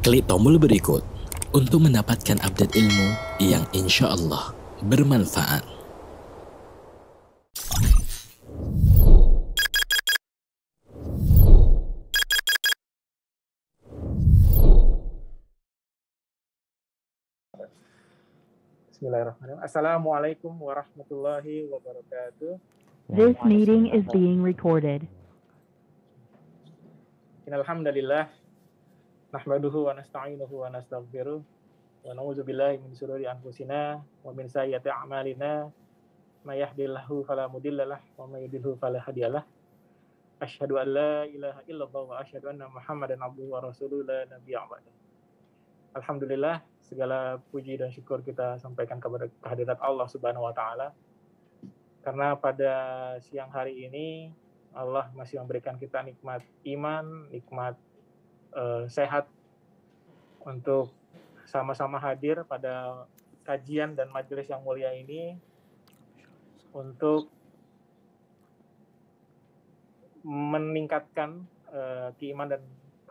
Klik tombol berikut untuk mendapatkan update ilmu yang insya Allah bermanfaat. Bismillahirrahmanirrahim. Assalamualaikum warahmatullahi wabarakatuh. This meeting is being recorded. Innalhamdalillah nahmaduhu wa nasta'inuhu wa nastaghfiruh wa na'udzu billahi min shururi anfusina wa min sayyiati a'malina may yahdihillahu fala mudhillalah wa may yudhlil fala hadiyalah. Asyhadu an la ilaha illallah wa asyhadu anna Muhammadan abduhu wa rasuluhu la nabiyya ba'da. Alhamdulillah, segala puji dan syukur kita sampaikan kepada kehadirat Allah Subhanahu wa taala. Karena pada siang hari ini Allah masih memberikan kita nikmat iman, nikmat sehat untuk sama-sama hadir pada kajian dan majelis yang mulia ini untuk meningkatkan keimanan dan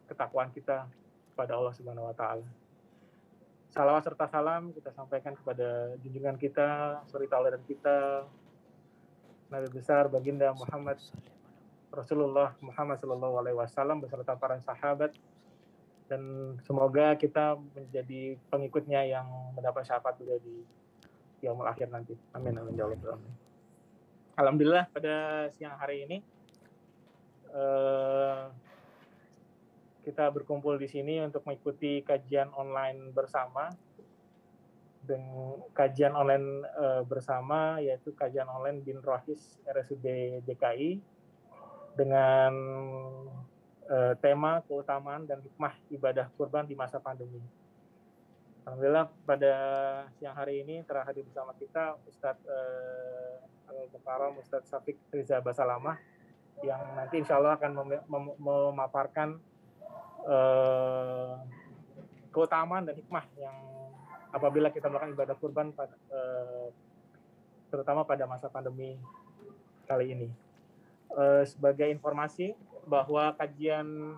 ketakwaan kita kepada Allah Subhanahu wa taala. Salawat serta salam kita sampaikan kepada junjungan kita, suri tauladan kita, Nabi besar baginda Muhammad Rasulullah Muhammad sallallahu alaihi wasallam beserta para sahabat, dan semoga kita menjadi pengikutnya yang mendapat syafaat beliau di yaumul akhir nanti. Amin amin ya rabbal alamin. Alhamdulillah pada siang hari ini kita berkumpul di sini untuk mengikuti kajian online bersama. Kajian online bersama yaitu kajian online Bin Rohis RSUD DKI dengan tema keutamaan dan hikmah ibadah kurban di masa pandemi. Alhamdulillah pada siang hari ini telah hadir bersama kita Ustadz Al-Mukarram Ustadz Syafiq Riza Basalamah yang nanti insya Allah akan memaparkan keutamaan dan hikmah yang apabila kita melakukan ibadah kurban terutama pada masa pandemi kali ini. Sebagai informasi bahwa kajian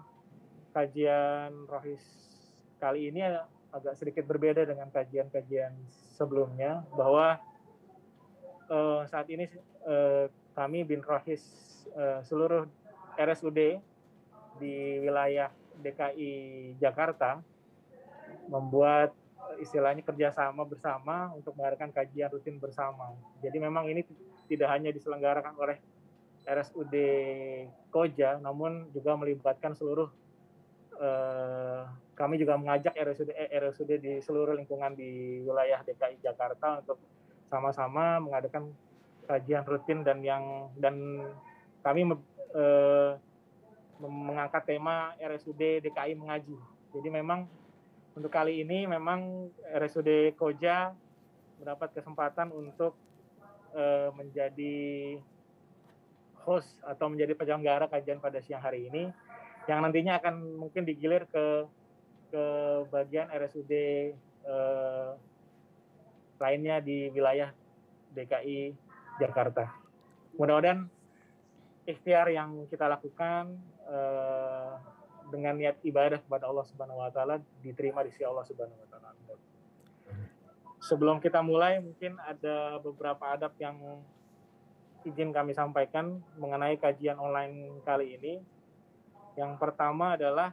Rohis kali ini agak sedikit berbeda dengan kajian-kajian sebelumnya, bahwa saat ini kami Bin Rohis seluruh RSUD di wilayah DKI Jakarta membuat istilahnya kerjasama bersama untuk mengadakan kajian rutin bersama. Jadi memang ini tidak hanya diselenggarakan oleh RSUD Koja, namun juga melibatkan seluruh kami juga mengajak RSUD di seluruh lingkungan di wilayah DKI Jakarta untuk sama-sama mengadakan kajian rutin dan kami mengangkat tema RSUD DKI mengaji. Jadi memang untuk kali ini memang RSUD Koja mendapat kesempatan untuk menjadi host atau menjadi penyelenggara kajian pada siang hari ini, yang nantinya akan mungkin digilir ke bagian RSUD lainnya di wilayah DKI Jakarta. Mudah-mudahan ikhtiar yang kita lakukan dengan niat ibadah kepada Allah Subhanahu wa taala diterima di sisi Allah Subhanahu wa taala. Sebelum kita mulai, mungkin ada beberapa adab yang izin kami sampaikan mengenai kajian online kali ini. Yang pertama adalah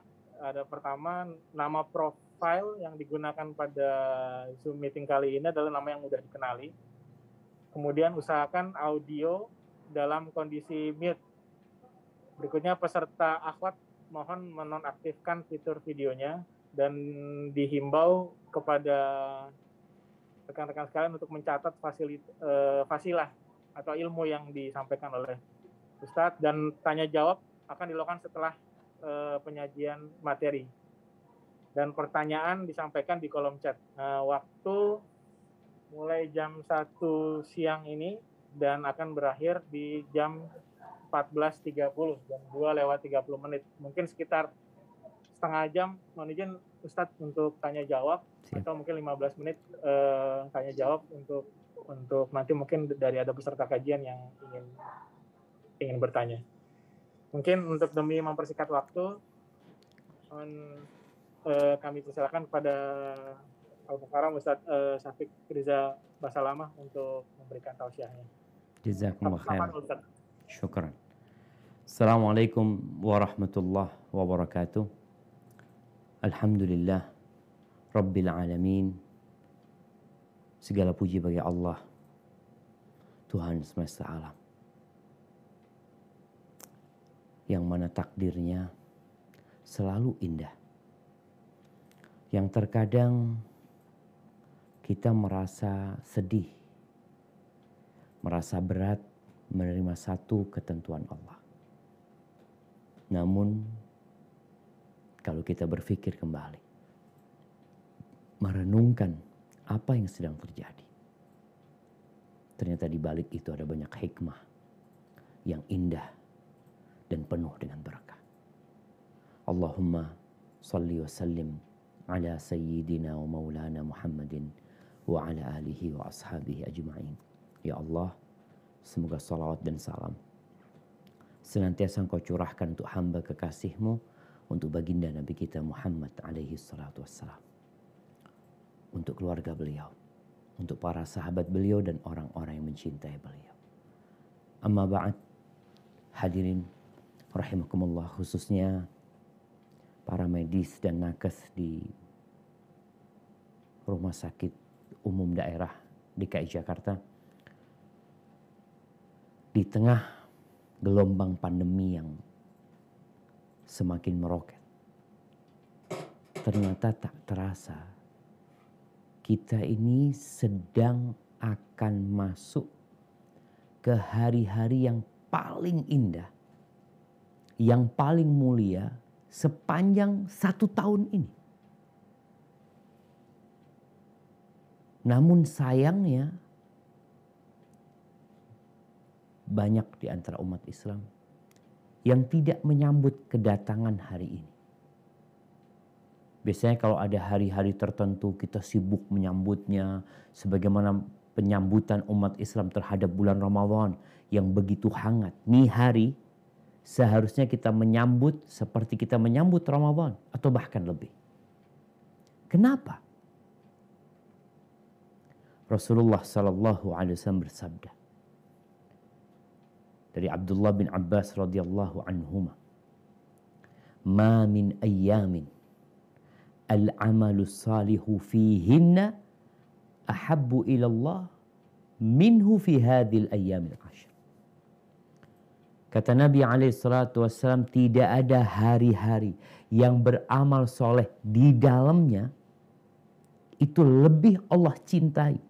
nama profile yang digunakan pada Zoom meeting kali ini adalah nama yang mudah dikenali. Kemudian usahakan audio dalam kondisi mute. Berikutnya peserta akhwat mohon menonaktifkan fitur videonya dan dihimbau kepada rekan-rekan sekalian untuk mencatat fasilah atau ilmu yang disampaikan oleh Ustadz, dan tanya jawab akan dilakukan setelah penyajian materi. Dan pertanyaan disampaikan di kolom chat. Waktu mulai jam 1 siang ini dan akan berakhir di jam 14.30, jam 2:30 menit. Mungkin sekitar setengah jam, mohon izin Ustadz untuk tanya jawab. Siap. Atau mungkin 15 menit tanya jawab untuk nanti mungkin dari ada peserta kajian yang ingin bertanya. Mungkin untuk demi mempersingkat waktu, kami persilakan kepada Al-Mukarram Ustadz Syafiq Riza Basalamah untuk memberikan tausiahnya. Jazakumullah khairan. Silakan, Ustadz. Syukran. Assalamualaikum warahmatullahi wabarakatuh. Alhamdulillah Rabbil alamin. Segala puji bagi Allah, Tuhan semesta alam, yang mana takdirnya selalu indah, yang terkadang kita merasa sedih, merasa berat menerima satu ketentuan Allah. Namun kalau kita berpikir kembali, merenungkan apa yang sedang terjadi, ternyata di balik itu ada banyak hikmah yang indah dan penuh dengan berkah. Allahumma salli wa sallim ala sayyidina wa maulana Muhammadin wa ala alihi wa ashabihi ajma'in. Ya Allah, semoga salawat dan salam senantiasa Engkau curahkan untuk hamba kekasih-Mu, untuk baginda Nabi kita Muhammad alaihi salatu wassalam, untuk keluarga beliau, untuk para sahabat beliau dan orang-orang yang mencintai beliau. Amma ba'd, hadirin rahimakumullah, khususnya para medis dan nakes di Rumah Sakit Umum Daerah DKI Jakarta. Di tengah gelombang pandemi yang semakin meroket, ternyata tak terasa kita ini sedang akan masuk ke hari-hari yang paling indah, yang paling mulia sepanjang 1 tahun ini. Namun sayangnya banyak di antara umat Islam yang tidak menyambut kedatangan hari ini. Biasanya kalau ada hari-hari tertentu kita sibuk menyambutnya, sebagaimana penyambutan umat Islam terhadap bulan Ramadan yang begitu hangat. Nih hari seharusnya kita menyambut seperti kita menyambut Ramadan atau bahkan lebih. Kenapa? Rasulullah sallallahu alaihi wasallam bersabda dari Abdullah bin Abbas radhiyallahu anhuma, "Ma min ayyamin al-amalu salihu fihinna ahabbu ila Allah minhu fi hadhil ayyamil ashr." Kata Nabi SAW, tidak ada hari-hari yang beramal soleh di dalamnya itu lebih Allah cintai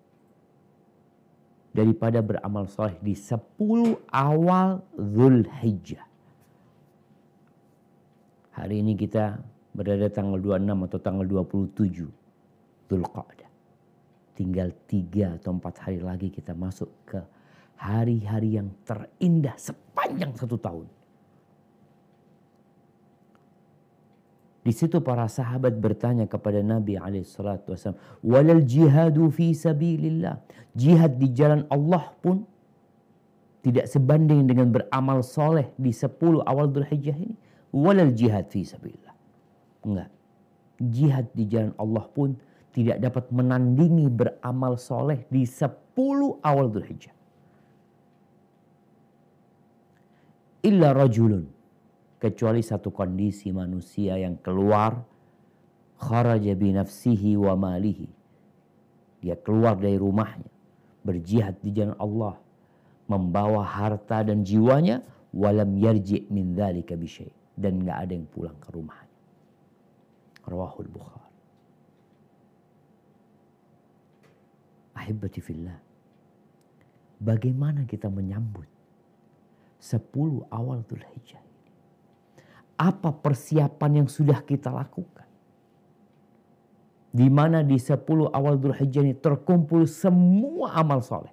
daripada beramal soleh di 10 awal Dzulhijjah. Hari ini kita berada tanggal 26 atau tanggal 27 Dzulqa'dah. Tinggal 3 atau 4 hari lagi kita masuk ke hari-hari yang terindah sepanjang 1 tahun. Di situ para sahabat bertanya kepada Nabi SAW, "Walal jihadu fi sabilillah." Jihad di jalan Allah pun tidak sebanding dengan beramal soleh di 10 awal Dzulhijjah ini. Walal jihad fi sabilillah. Enggak. Jihad di jalan Allah pun tidak dapat menandingi beramal soleh di 10 awal Dzulhijjah. Illa rajulun, kecuali satu kondisi manusia yang keluar, kharaja bi nafsihi wa malihi. Dia keluar dari rumahnya, berjihad di jalan Allah, membawa harta dan jiwanya, walam yarji' min dzalika bi syai', dan enggak ada yang pulang ke rumahnya. Rawahul Bukhari. Ahibbati fillah, bagaimana kita menyambut 10 awal Dzulhijjah ini? Apa persiapan yang sudah kita lakukan? Di mana di 10 awal Dzulhijjah ini terkumpul semua amal soleh.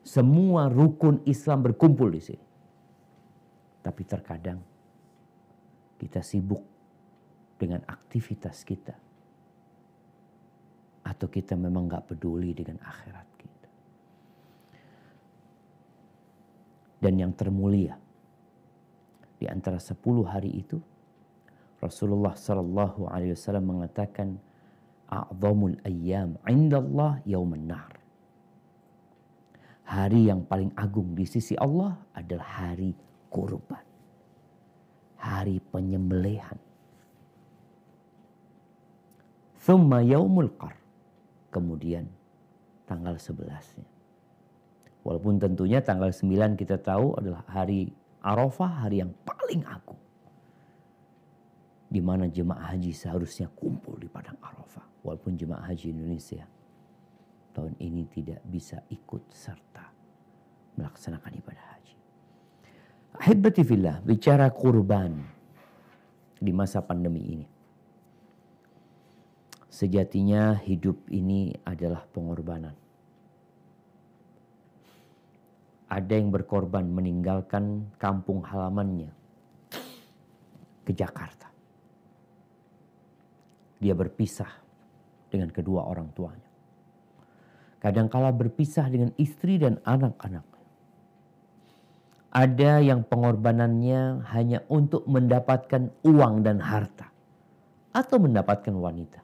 Semua rukun Islam berkumpul di sini. Tapi terkadang kita sibuk dengan aktivitas kita. Atau kita memang gak peduli dengan akhirat kita. Dan yang termulia di antara 10 hari itu, Rasulullah sallallahu alaihi wasallam mengatakan, "A'dhamul ayyam 'indallah yaumun nahr." Hari yang paling agung di sisi Allah adalah hari kurban. Hari penyembelihan. Thumma yaumul qar. Kemudian tanggal 11-nya. Walaupun tentunya tanggal 9 kita tahu adalah hari Arafah, hari yang paling agung. Di mana jemaah haji seharusnya kumpul di padang Arafah. Walaupun jemaah haji Indonesia tahun ini tidak bisa ikut serta melaksanakan ibadah haji. Ahibati fillah, bicara kurban di masa pandemi ini. Sejatinya hidup ini adalah pengorbanan. Ada yang berkorban meninggalkan kampung halamannya ke Jakarta. Dia berpisah dengan kedua orang tuanya. Kadangkala berpisah dengan istri dan anak-anak. Ada yang pengorbanannya hanya untuk mendapatkan uang dan harta. Atau mendapatkan wanita.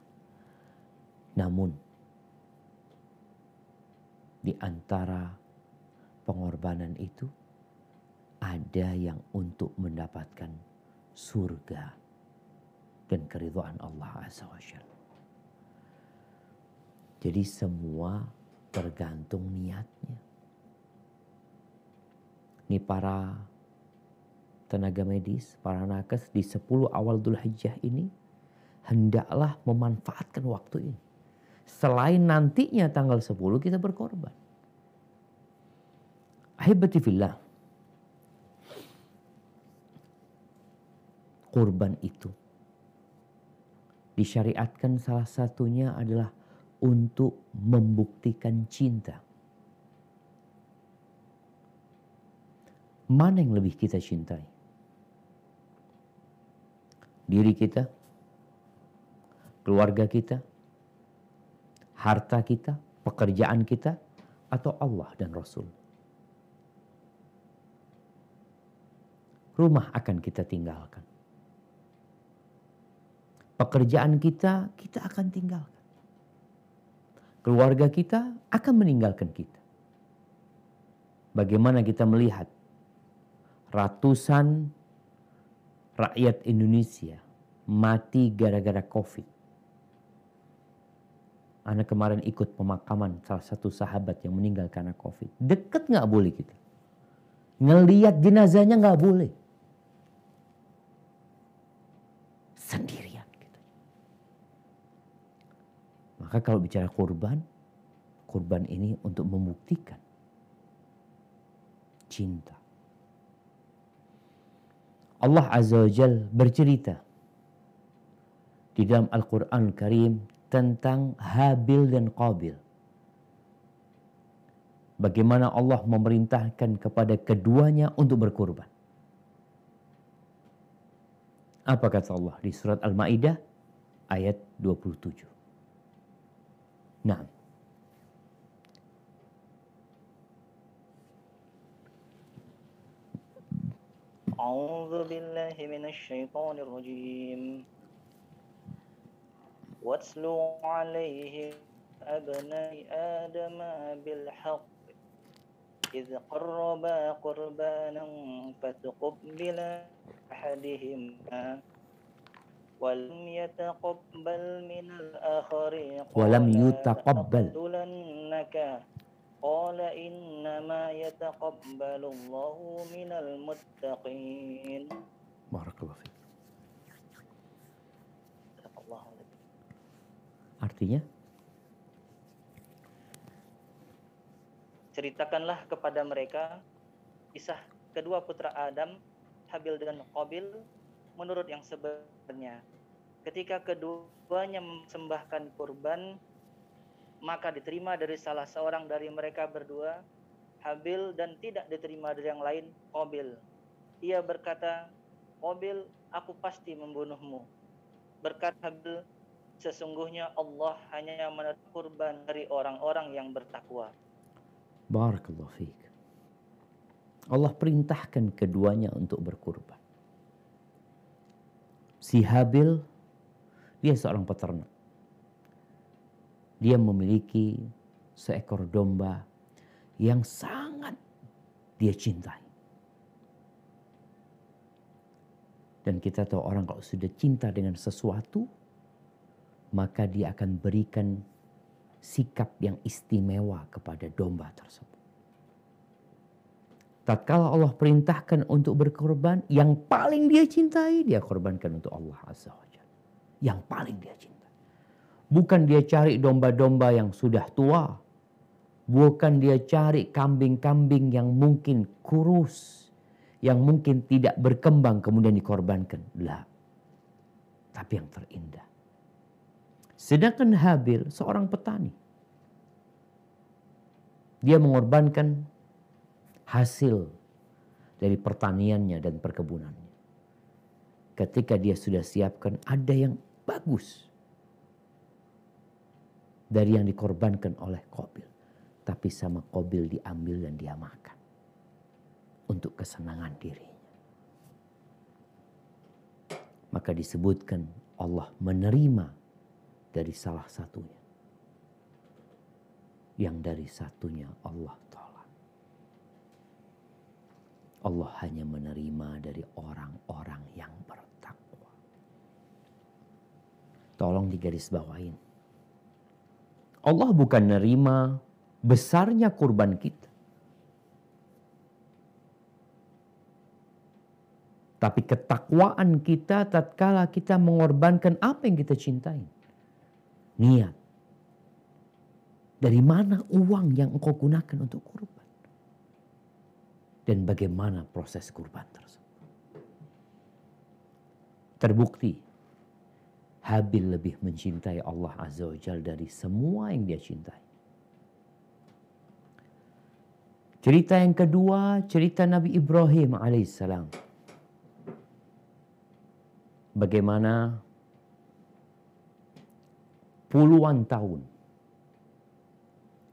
Namun, di antara pengorbanan itu ada yang untuk mendapatkan surga dan keridhaan Allah Azza wa Jalla. Jadi semua tergantung niatnya. Ini para tenaga medis, para nakes di 10 awal Dzulhijjah ini hendaklah memanfaatkan waktu ini. Selain nantinya tanggal 10 kita berkorban. Ahibati fillah. Kurban itu disyariatkan salah satunya adalah untuk membuktikan cinta. Mana yang lebih kita cintai? Diri kita, keluarga kita, harta kita, pekerjaan kita, atau Allah dan Rasul? Rumah akan kita tinggalkan. Pekerjaan kita akan tinggalkan. Keluarga kita akan meninggalkan kita. Bagaimana kita melihat ratusan rakyat Indonesia mati gara-gara COVID. Anak kemarin ikut pemakaman salah satu sahabat yang meninggal karena COVID. Deket gak boleh kita. Ngelihat jenazahnya gak boleh. Sendirian gitu. Maka kalau bicara kurban ini untuk membuktikan cinta. Allah Azza wa Jalla bercerita di dalam Al-Quran Karim tentang Habil dan Qabil. Bagaimana Allah memerintahkan kepada keduanya untuk berkurban. Apa kata Allah di surat Al-Ma'idah ayat 27. Nah. A'udzu billahi minasy syaithanir rajim. Watslu 'alaihim abna'i Adam bil haqq إذ قربا قربانا فتقبل أحدهما ولم يتقبل من الآخر لأقتلنك قال إنما يتقبل الله من المتقين. Barakallahu fiik. Artinya? Ceritakanlah kepada mereka kisah kedua putra Adam, Habil dan Qabil, menurut yang sebenarnya. Ketika keduanya mempersembahkan kurban, maka diterima dari salah seorang dari mereka berdua, Habil, dan tidak diterima dari yang lain, Qabil. Ia berkata, Qabil, aku pasti membunuhmu. Berkata Habil, sesungguhnya Allah hanya menerima kurban dari orang-orang yang bertakwa. Barakallahu fiik. Allah perintahkan keduanya untuk berkurban. Si Habil, dia seorang peternak. Dia memiliki seekor domba yang sangat dia cintai. Dan kita tahu orang kalau sudah cinta dengan sesuatu, maka dia akan berikan sikap yang istimewa kepada domba tersebut. Tatkala Allah perintahkan untuk berkorban, yang paling dia cintai, dia korbankan untuk Allah Azza wa Jalla. Yang paling dia cintai. Bukan dia cari domba-domba yang sudah tua. Bukan dia cari kambing-kambing yang mungkin kurus. Yang mungkin tidak berkembang kemudian dikorbankan. Lah. Tapi yang terindah. Sedangkan Habil seorang petani. Dia mengorbankan hasil dari pertaniannya dan perkebunannya. Ketika dia sudah siapkan, ada yang bagus dari yang dikorbankan oleh Qabil. Tapi sama Qabil diambil dan dia makan untuk kesenangan dirinya. Maka disebutkan Allah menerima dari salah satunya. Yang dari satunya Allah tolak. Allah hanya menerima dari orang-orang yang bertakwa. Tolong digarisbawahin. Allah bukan nerima besarnya kurban kita. Tapi ketakwaan kita tatkala kita mengorbankan apa yang kita cintai. Niat. Dari mana uang yang engkau gunakan untuk kurban? Dan bagaimana proses kurban tersebut? Terbukti Habil lebih mencintai Allah Azza wa Jalla dari semua yang dia cintai. Cerita yang kedua, cerita Nabi Ibrahim alaihissalam. Bagaimana puluhan tahun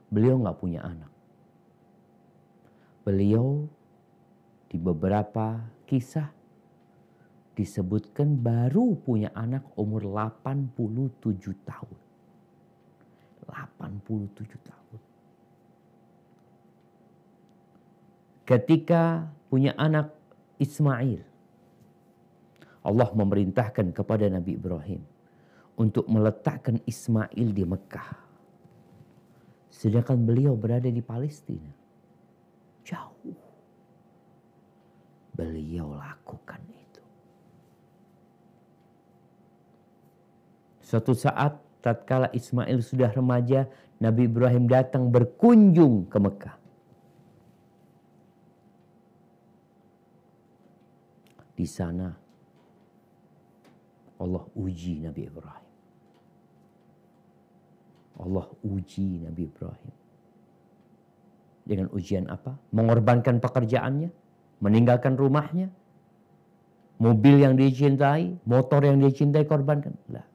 beliau nggak punya anak. Beliau di beberapa kisah disebutkan baru punya anak umur 87 tahun. 87 tahun. Ketika punya anak Ismail, Allah memerintahkan kepada Nabi Ibrahim untuk meletakkan Ismail di Mekah. Sedangkan beliau berada di Palestina. Jauh. Beliau lakukan itu. Suatu saat tatkala Ismail sudah remaja, Nabi Ibrahim datang berkunjung ke Mekah. Di sana Allah uji Nabi Ibrahim. Allah uji Nabi Ibrahim. Dengan ujian apa? Mengorbankan pekerjaannya, meninggalkan rumahnya, mobil yang dia cintai, motor yang dia cintai korbankan. Lah.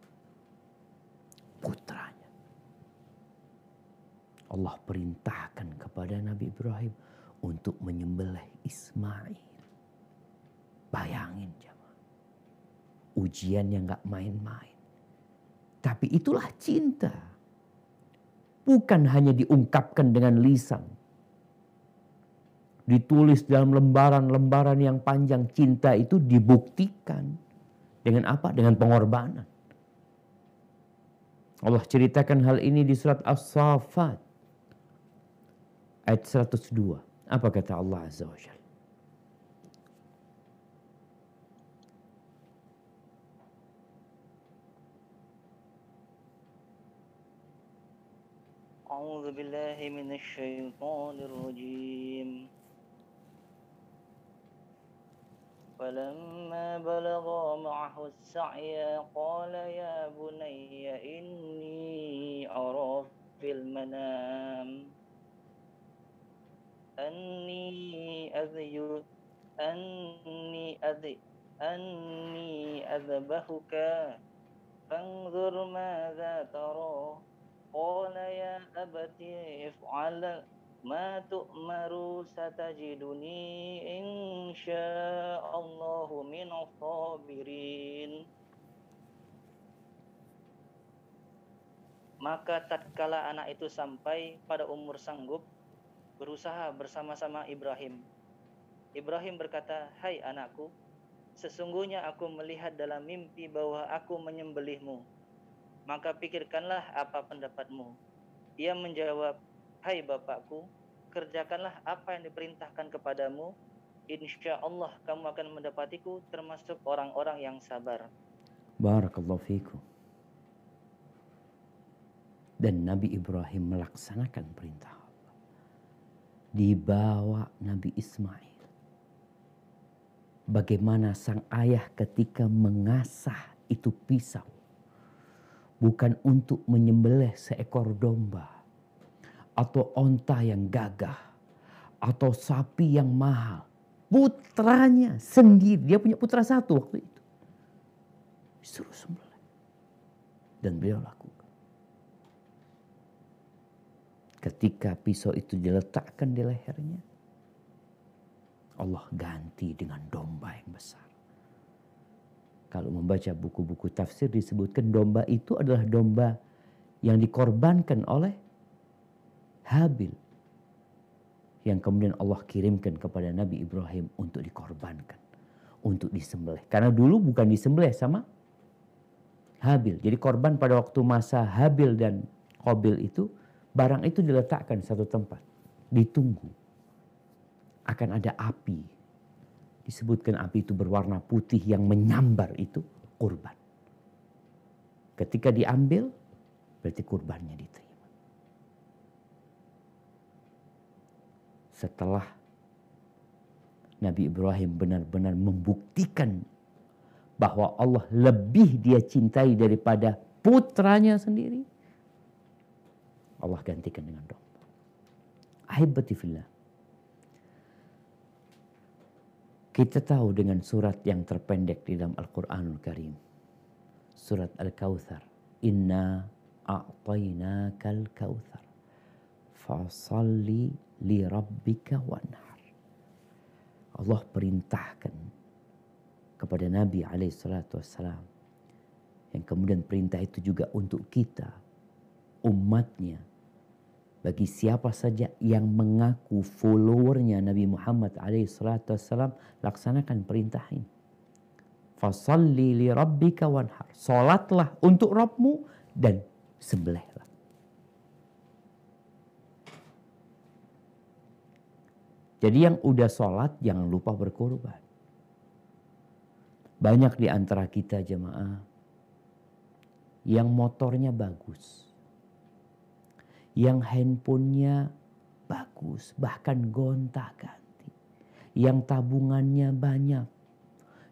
Putranya. Allah perintahkan kepada Nabi Ibrahim untuk menyembelih Ismail. Bayangin jemaah. Ujiannya gak main-main. Tapi itulah cinta. Bukan hanya diungkapkan dengan lisan. Ditulis dalam lembaran-lembaran yang panjang. Cinta itu dibuktikan. Dengan apa? Dengan pengorbanan. Allah ceritakan hal ini di surat As-Saffat. Ayat 102. Apa kata Allah Azza wa Jalla? A'udzu billahi minasy syaithanir rajim. فلما بلغا معه السعي قال يا بني إني أرى في المنام أني أذبحك فانظر ماذا ترى قال يا أبت افعل ما تؤمر ستجدني إن شاء الله من الصابرين. Maka tatkala anak itu sampai pada umur sanggup, berusaha bersama-sama Ibrahim. Ibrahim berkata, "Hai anakku, sesungguhnya aku melihat dalam mimpi bahwa aku menyembelihmu. Maka pikirkanlah apa pendapatmu." Ia menjawab, "Hai bapakku, kerjakanlah apa yang diperintahkan kepadamu. Insya Allah kamu akan mendapatiku termasuk orang-orang yang sabar." Barakallahu fikum. Dan Nabi Ibrahim melaksanakan perintah Allah. Dibawa Nabi Ismail. Bagaimana sang ayah ketika mengasah itu pisau. Bukan untuk menyembelih seekor domba. Atau onta yang gagah. Atau sapi yang mahal. Putranya sendiri. Dia punya putra satu waktu itu. Disuruh sembelih. Dan beliau lakukan. Ketika pisau itu diletakkan di lehernya, Allah ganti dengan domba yang besar. Kalau membaca buku-buku tafsir disebutkan domba itu adalah domba yang dikorbankan oleh Habil. Yang kemudian Allah kirimkan kepada Nabi Ibrahim untuk dikorbankan. Untuk disembelih. Karena dulu bukan disembelih sama Habil. Jadi korban pada waktu masa Habil dan Qabil itu, barang itu diletakkan satu tempat. Ditunggu. Akan ada api. Disebutkan api itu berwarna putih yang menyambar itu kurban. Ketika diambil, berarti kurbannya diterima. Setelah Nabi Ibrahim benar-benar membuktikan bahwa Allah lebih dia cintai daripada putranya sendiri, Allah gantikan dengan domba. Ahibati fillah. Kita tahu dengan surat yang terpendek di dalam Al-Quranul Karim. Surat Al-Kawthar. Inna a'tainakal kawthar. Fasalli li rabbika wanhar. Allah perintahkan kepada Nabi SAW. Yang kemudian perintah itu juga untuk kita. Umatnya. Bagi siapa saja yang mengaku followernya Nabi Muhammad SAW, laksanakan perintah ini. Fasalli li rabbika wanhar. Salatlah untuk Rabbmu dan sembelihlah. Jadi yang udah salat jangan lupa berkorban. Banyak di antara kita jemaah yang motornya bagus. Yang handphonenya bagus, bahkan gonta-ganti. Yang tabungannya banyak.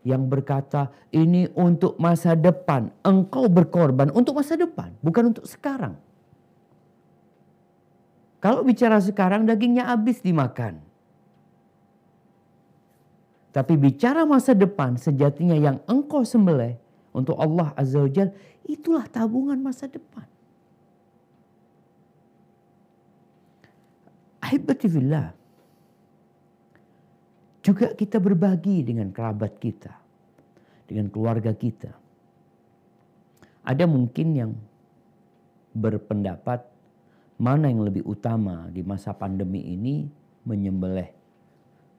Yang berkata, ini untuk masa depan. Engkau berkorban untuk masa depan, bukan untuk sekarang. Kalau bicara sekarang, dagingnya habis dimakan. Tapi bicara masa depan, sejatinya yang engkau sembelih untuk Allah Azza wa Jalla, itulah tabungan masa depan. Ahibati fillah. Juga kita berbagi dengan kerabat kita. Dengan keluarga kita. Ada mungkin yang berpendapat mana yang lebih utama di masa pandemi ini, menyembelih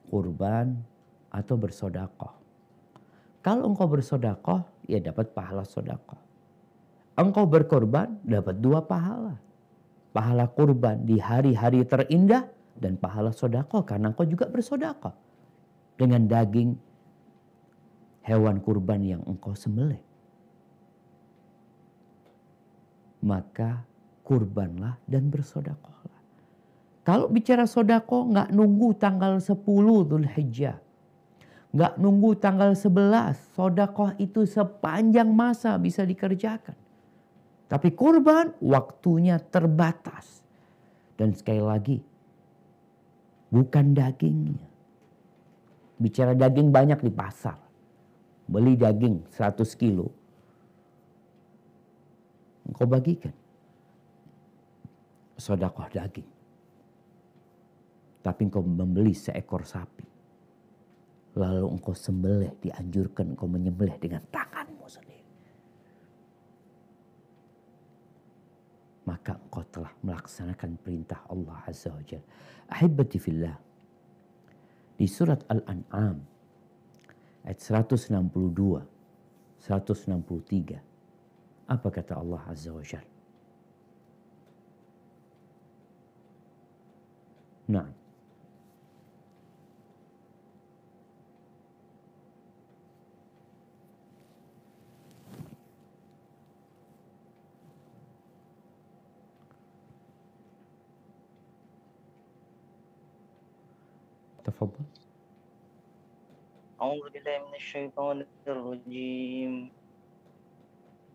kurban atau bersedekah. Kalau engkau bersedekah, ya dapat pahala sedekah. Engkau berkorban, dapat 2 pahala. Pahala kurban di hari-hari terindah dan pahala sedekah karena engkau juga bersedekah dengan daging hewan kurban yang engkau sembelih. Maka kurbanlah dan bersedekahlah. Kalau bicara sedekah nggak nunggu tanggal 10 Dzulhijjah. Nggak nunggu tanggal 11. Sedekah itu sepanjang masa bisa dikerjakan. Tapi kurban waktunya terbatas. Dan sekali lagi, bukan dagingnya. Bicara daging banyak di pasar. Beli daging 100 kilo. Engkau bagikan. Sedekah daging. Tapi engkau membeli seekor sapi. Lalu engkau sembelih, dianjurkan engkau menyembelih dengan tanganmu sendiri. maka engkau telah melaksanakan perintah Allah Azza wa Jalla. Ahibati fillah. Di surat Al-An'am ayat 162, 163. Apa kata Allah Azza wa Jalla? Nah. تفضل. أعوذ بالله من الشيطان الرجيم.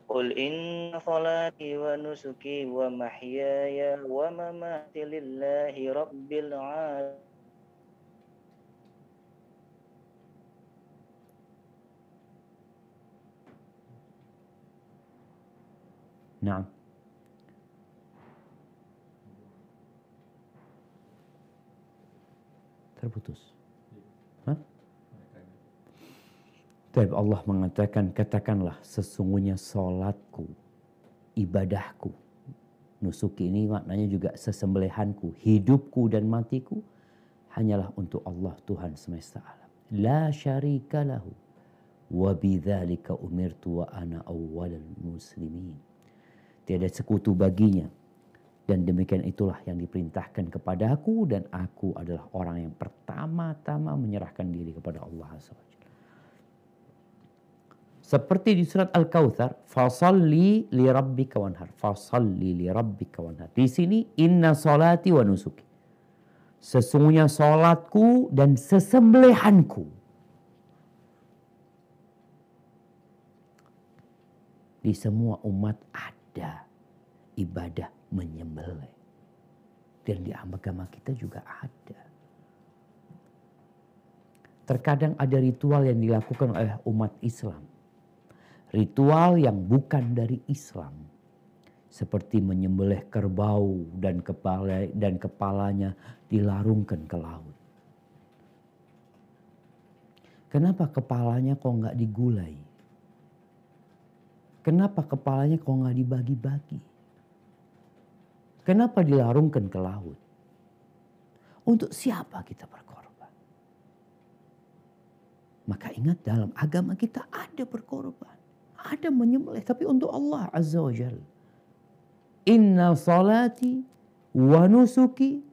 قل إن صلاتي ونسكي ومحياي ومماتي لله رب العالمين. نعم. Terputus. Hah? Tapi Allah mengatakan, katakanlah sesungguhnya salatku, ibadahku. Nusuki ini maknanya juga sesembelihanku, hidupku dan matiku hanyalah untuk Allah Tuhan semesta alam. La syarika lahu wa bidzalika umirtu wa ana awwalul muslimin. Tiada sekutu baginya. Dan demikian itulah yang diperintahkan kepadaku dan aku adalah orang yang pertama-tama menyerahkan diri kepada Allah SWT. Seperti di surat Al-Kautsar, fasalli li rabbika wanhar. Fasalli li rabbika wanhar. Di sini inna salati wa nusuki. Sesungguhnya salatku dan sesembelihanku. Di semua umat ada ibadah menyembelih. Dan di agama kita juga ada. Terkadang ada ritual yang dilakukan oleh umat Islam. Ritual yang bukan dari Islam. Seperti menyembelih kerbau dan kepalanya dilarungkan ke laut. Kenapa kepalanya kok nggak digulai? Kenapa kepalanya kok nggak dibagi-bagi? Kenapa dilarungkan ke laut? Untuk siapa kita berkorban? Maka ingat dalam agama kita ada berkorban. Ada menyembelih tapi untuk Allah Azza wa Jalla. Inna salati wa nusuki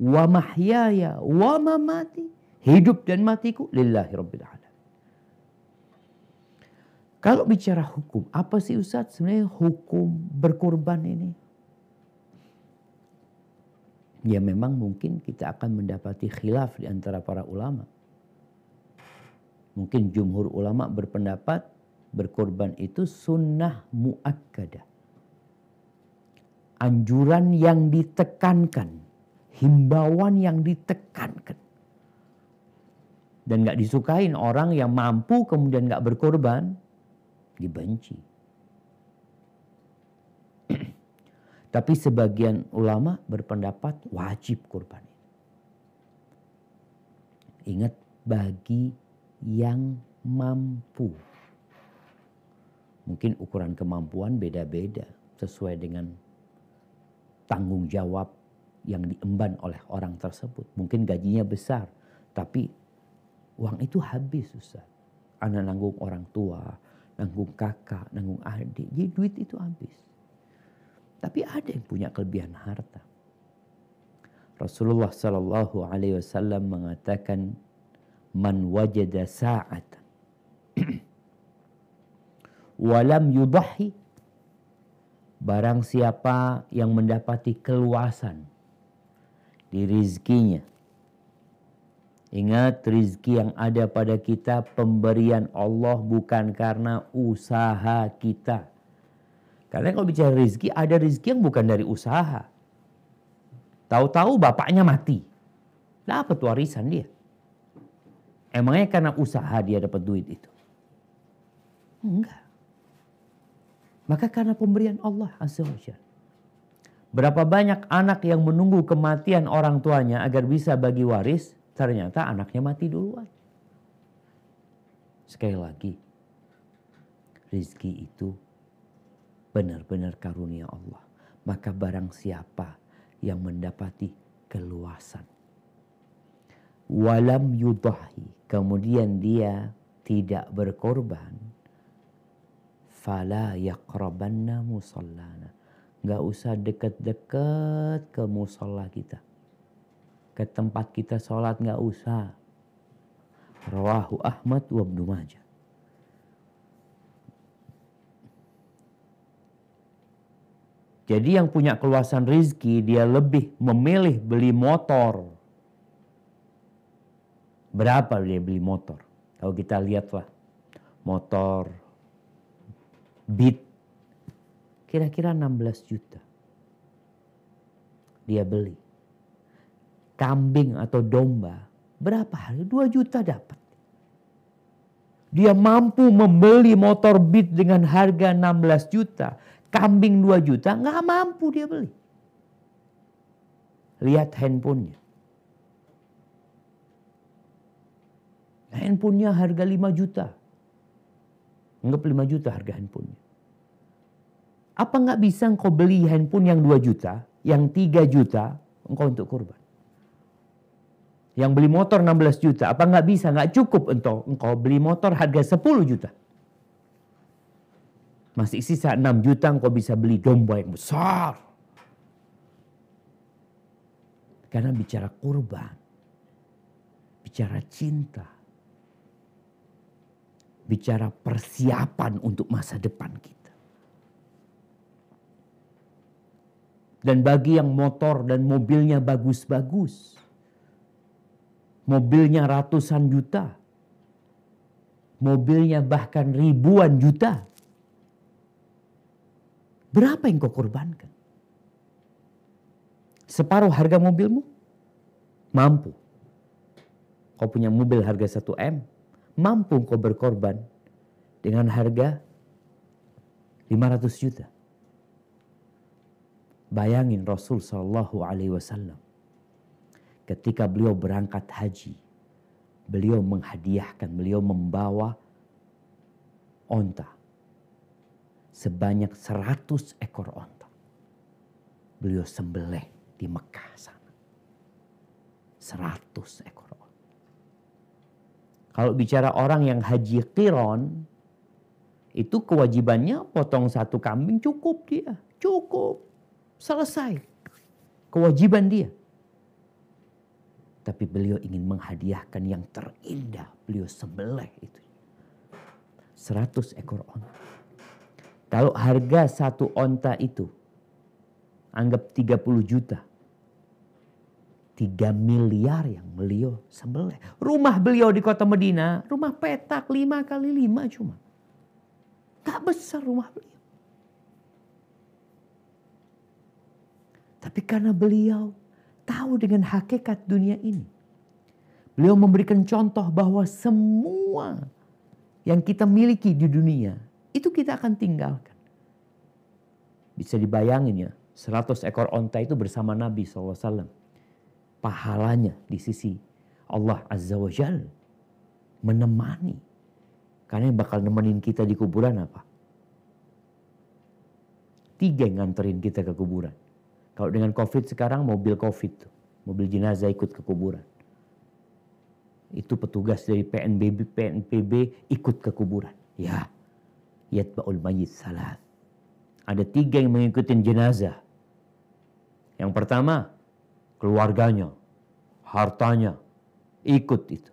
wa mahyaya wa mamati. Hidup dan matiku lillahi rabbil alamin. Kalau bicara hukum, apa sih Ustaz sebenarnya hukum berkorban ini? Ya memang mungkin kita akan mendapati khilaf di antara para ulama. Mungkin jumhur ulama berpendapat berkorban itu sunnah muakkadah. Anjuran yang ditekankan. Himbauan yang ditekankan. Dan gak disukain orang yang mampu kemudian gak berkorban. Dibenci. Tapi sebagian ulama berpendapat wajib kurban. Ingat bagi yang mampu. Mungkin ukuran kemampuan beda-beda sesuai dengan tanggung jawab yang diemban oleh orang tersebut. Mungkin gajinya besar, tapi uang itu habis Ustaz. Anak nanggung orang tua, nanggung kakak, nanggung adik. Jadi duit itu habis. Tapi ada yang punya kelebihan harta. Rasulullah Sallallahu Alaihi Wasallam mengatakan, "Man wajada sa'atan, walam yudahi." Barang siapa yang mendapati keluasan di rizkinya. Ingat rizki yang ada pada kita pemberian Allah bukan karena usaha kita. Karena kalau bicara rizki, ada rizki yang bukan dari usaha. Tahu-tahu bapaknya mati. Dapat warisan dia. Emangnya karena usaha dia dapat duit itu? Enggak. Maka karena pemberian Allah Azza wa Jalla. Berapa banyak anak yang menunggu kematian orang tuanya agar bisa bagi waris, ternyata anaknya mati duluan. Sekali lagi, rizki itu benar-benar karunia Allah. maka barang siapa yang mendapati keluasan, walam yudahi, kemudian dia tidak berkorban, fala yaqrabanna musallana, nggak usah dekat-dekat ke musalla kita, ke tempat kita sholat nggak usah. Rawahu Ahmad wa Ibnu Majah. Jadi yang punya keluasan rizki, dia lebih memilih beli motor. Berapa dia beli motor? Kalau kita lihatlah, motor Beat kira-kira 16 juta. Dia beli. Kambing atau domba, berapa harga? 2 juta dapat. Dia mampu membeli motor Beat dengan harga 16 juta. Kambing 2 juta, nggak mampu dia beli. Lihat handphonenya. Handphonenya harga 5 juta. Anggap 5 juta harga handphonenya. Apa nggak bisa engkau beli handphone yang 2 juta, yang 3 juta, engkau untuk kurban? Yang beli motor 16 juta, apa nggak bisa, nggak cukup untuk engkau beli motor harga 10 juta? Masih sisa 6 juta engkau bisa beli domba yang besar. Karena bicara kurban, bicara cinta, bicara persiapan untuk masa depan kita. Dan bagi yang motor dan mobilnya bagus-bagus, mobilnya ratusan juta, mobilnya bahkan ribuan juta, berapa yang kau korbankan? Separuh harga mobilmu? Mampu. Kau punya mobil harga 1 M, mampu kau berkorban dengan harga 500 juta. Bayangin Rasul Shallallahu Alaihi Wasallam ketika beliau berangkat haji, beliau menghadiahkan, beliau membawa onta sebanyak 100 ekor onta. Beliau sembelih di Mekah sana. 100 ekor onta. Kalau bicara orang yang haji qiron, itu kewajibannya potong 1 kambing cukup dia. Cukup. Selesai. Kewajiban dia. Tapi beliau ingin menghadiahkan yang terindah. Beliau sembelih itu. 100 ekor onta. Kalau harga 1 onta itu, anggap 30 juta. 3 miliar yang beliau sembelih. Rumah beliau di kota Medina, rumah petak 5 kali 5 cuma. Tak besar rumah beliau. Tapi karena beliau tahu dengan hakikat dunia ini. Beliau memberikan contoh bahwa semua yang kita miliki di dunia, itu kita akan tinggalkan. Bisa dibayangin ya, 100 ekor onta itu bersama Nabi SAW. Pahalanya di sisi Allah Azza wa Jal menemani. Karena yang bakal nemenin kita di kuburan apa? 3 yang nganterin kita ke kuburan. Kalau dengan COVID sekarang mobil COVID tuh, mobil jenazah ikut ke kuburan. Itu petugas dari PNPB ikut ke kuburan. Ya, yatba'ul mayyit salat. Ada 3 yang mengikuti jenazah. Yang pertama, keluarganya, hartanya, ikut itu.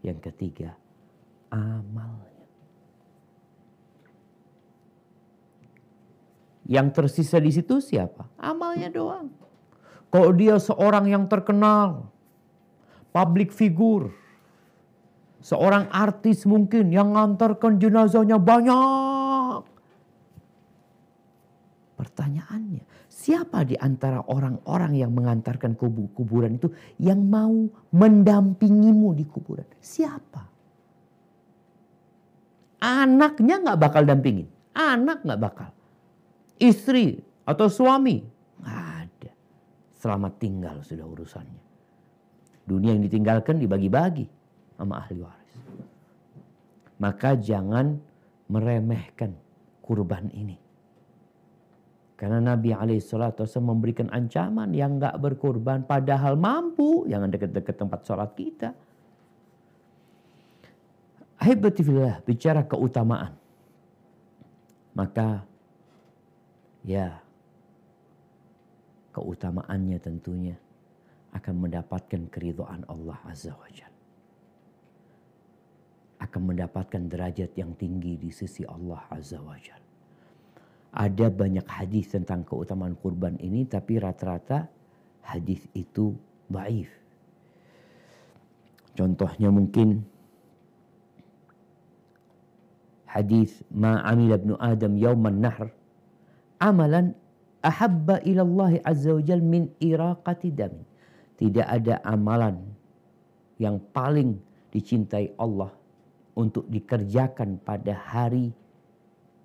Yang ketiga, amalnya. Yang tersisa di situ siapa? Amalnya doang. Kalau dia seorang yang terkenal, public figure, seorang artis mungkin yang ngantarkan jenazahnya banyak. Pertanyaannya, siapa di antara orang-orang yang mengantarkan kuburan itu yang mau mendampingimu di kuburan? Siapa? Anaknya gak bakal dampingin. Anak gak bakal. Istri atau suami? Nggak ada. Selamat tinggal sudah urusannya. Dunia yang ditinggalkan dibagi-bagi sama ahli waris. Maka jangan meremehkan kurban ini. Karena Nabi SAW memberikan ancaman yang gak berkorban padahal mampu. Jangan dekat-dekat tempat sholat kita. Ahibati fillah, bicara keutamaan. Maka ya keutamaannya tentunya akan mendapatkan keridhaan Allah Azza wa Jalla. Akan mendapatkan derajat yang tinggi di sisi Allah Azza wa Jalla. Ada banyak hadis tentang keutamaan kurban ini, tapi rata-rata hadis itu dhaif. Contohnya mungkin hadis ma amila ibnu Adam yauman nahr amalan ahabba ila Allah Azza wa Jalla min iraqati damin. Tidak ada amalan yang paling dicintai Allah untuk dikerjakan pada hari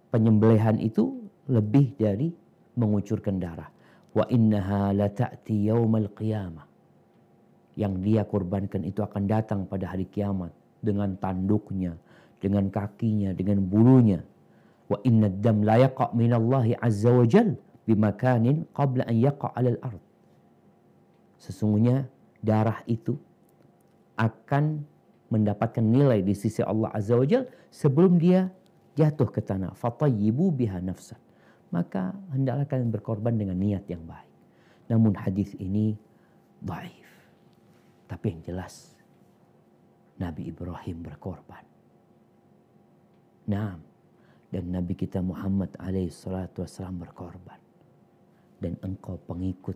penyembelihan itu lebih dari mengucurkan darah. Wa innaha la ta'ti yaumal qiyamah. Yang dia korbankan itu akan datang pada hari kiamat dengan tanduknya, dengan kakinya, dengan bulunya. Wa inna ad-dam la yaqa' minallahi azza wa jal bimakanin qabla an yaqa' 'alal ard. Sesungguhnya darah itu akan mendapatkan nilai di sisi Allah azza wa jal sebelum dia jatuh ke tanah. Fatayyibu biha nafsan. Maka hendaklah kalian berkorban dengan niat yang baik. Namun hadis ini dhaif. Tapi yang jelas Nabi Ibrahim berkorban. Naam. Dan Nabi kita Muhammad SAW berkorban. Dan engkau pengikut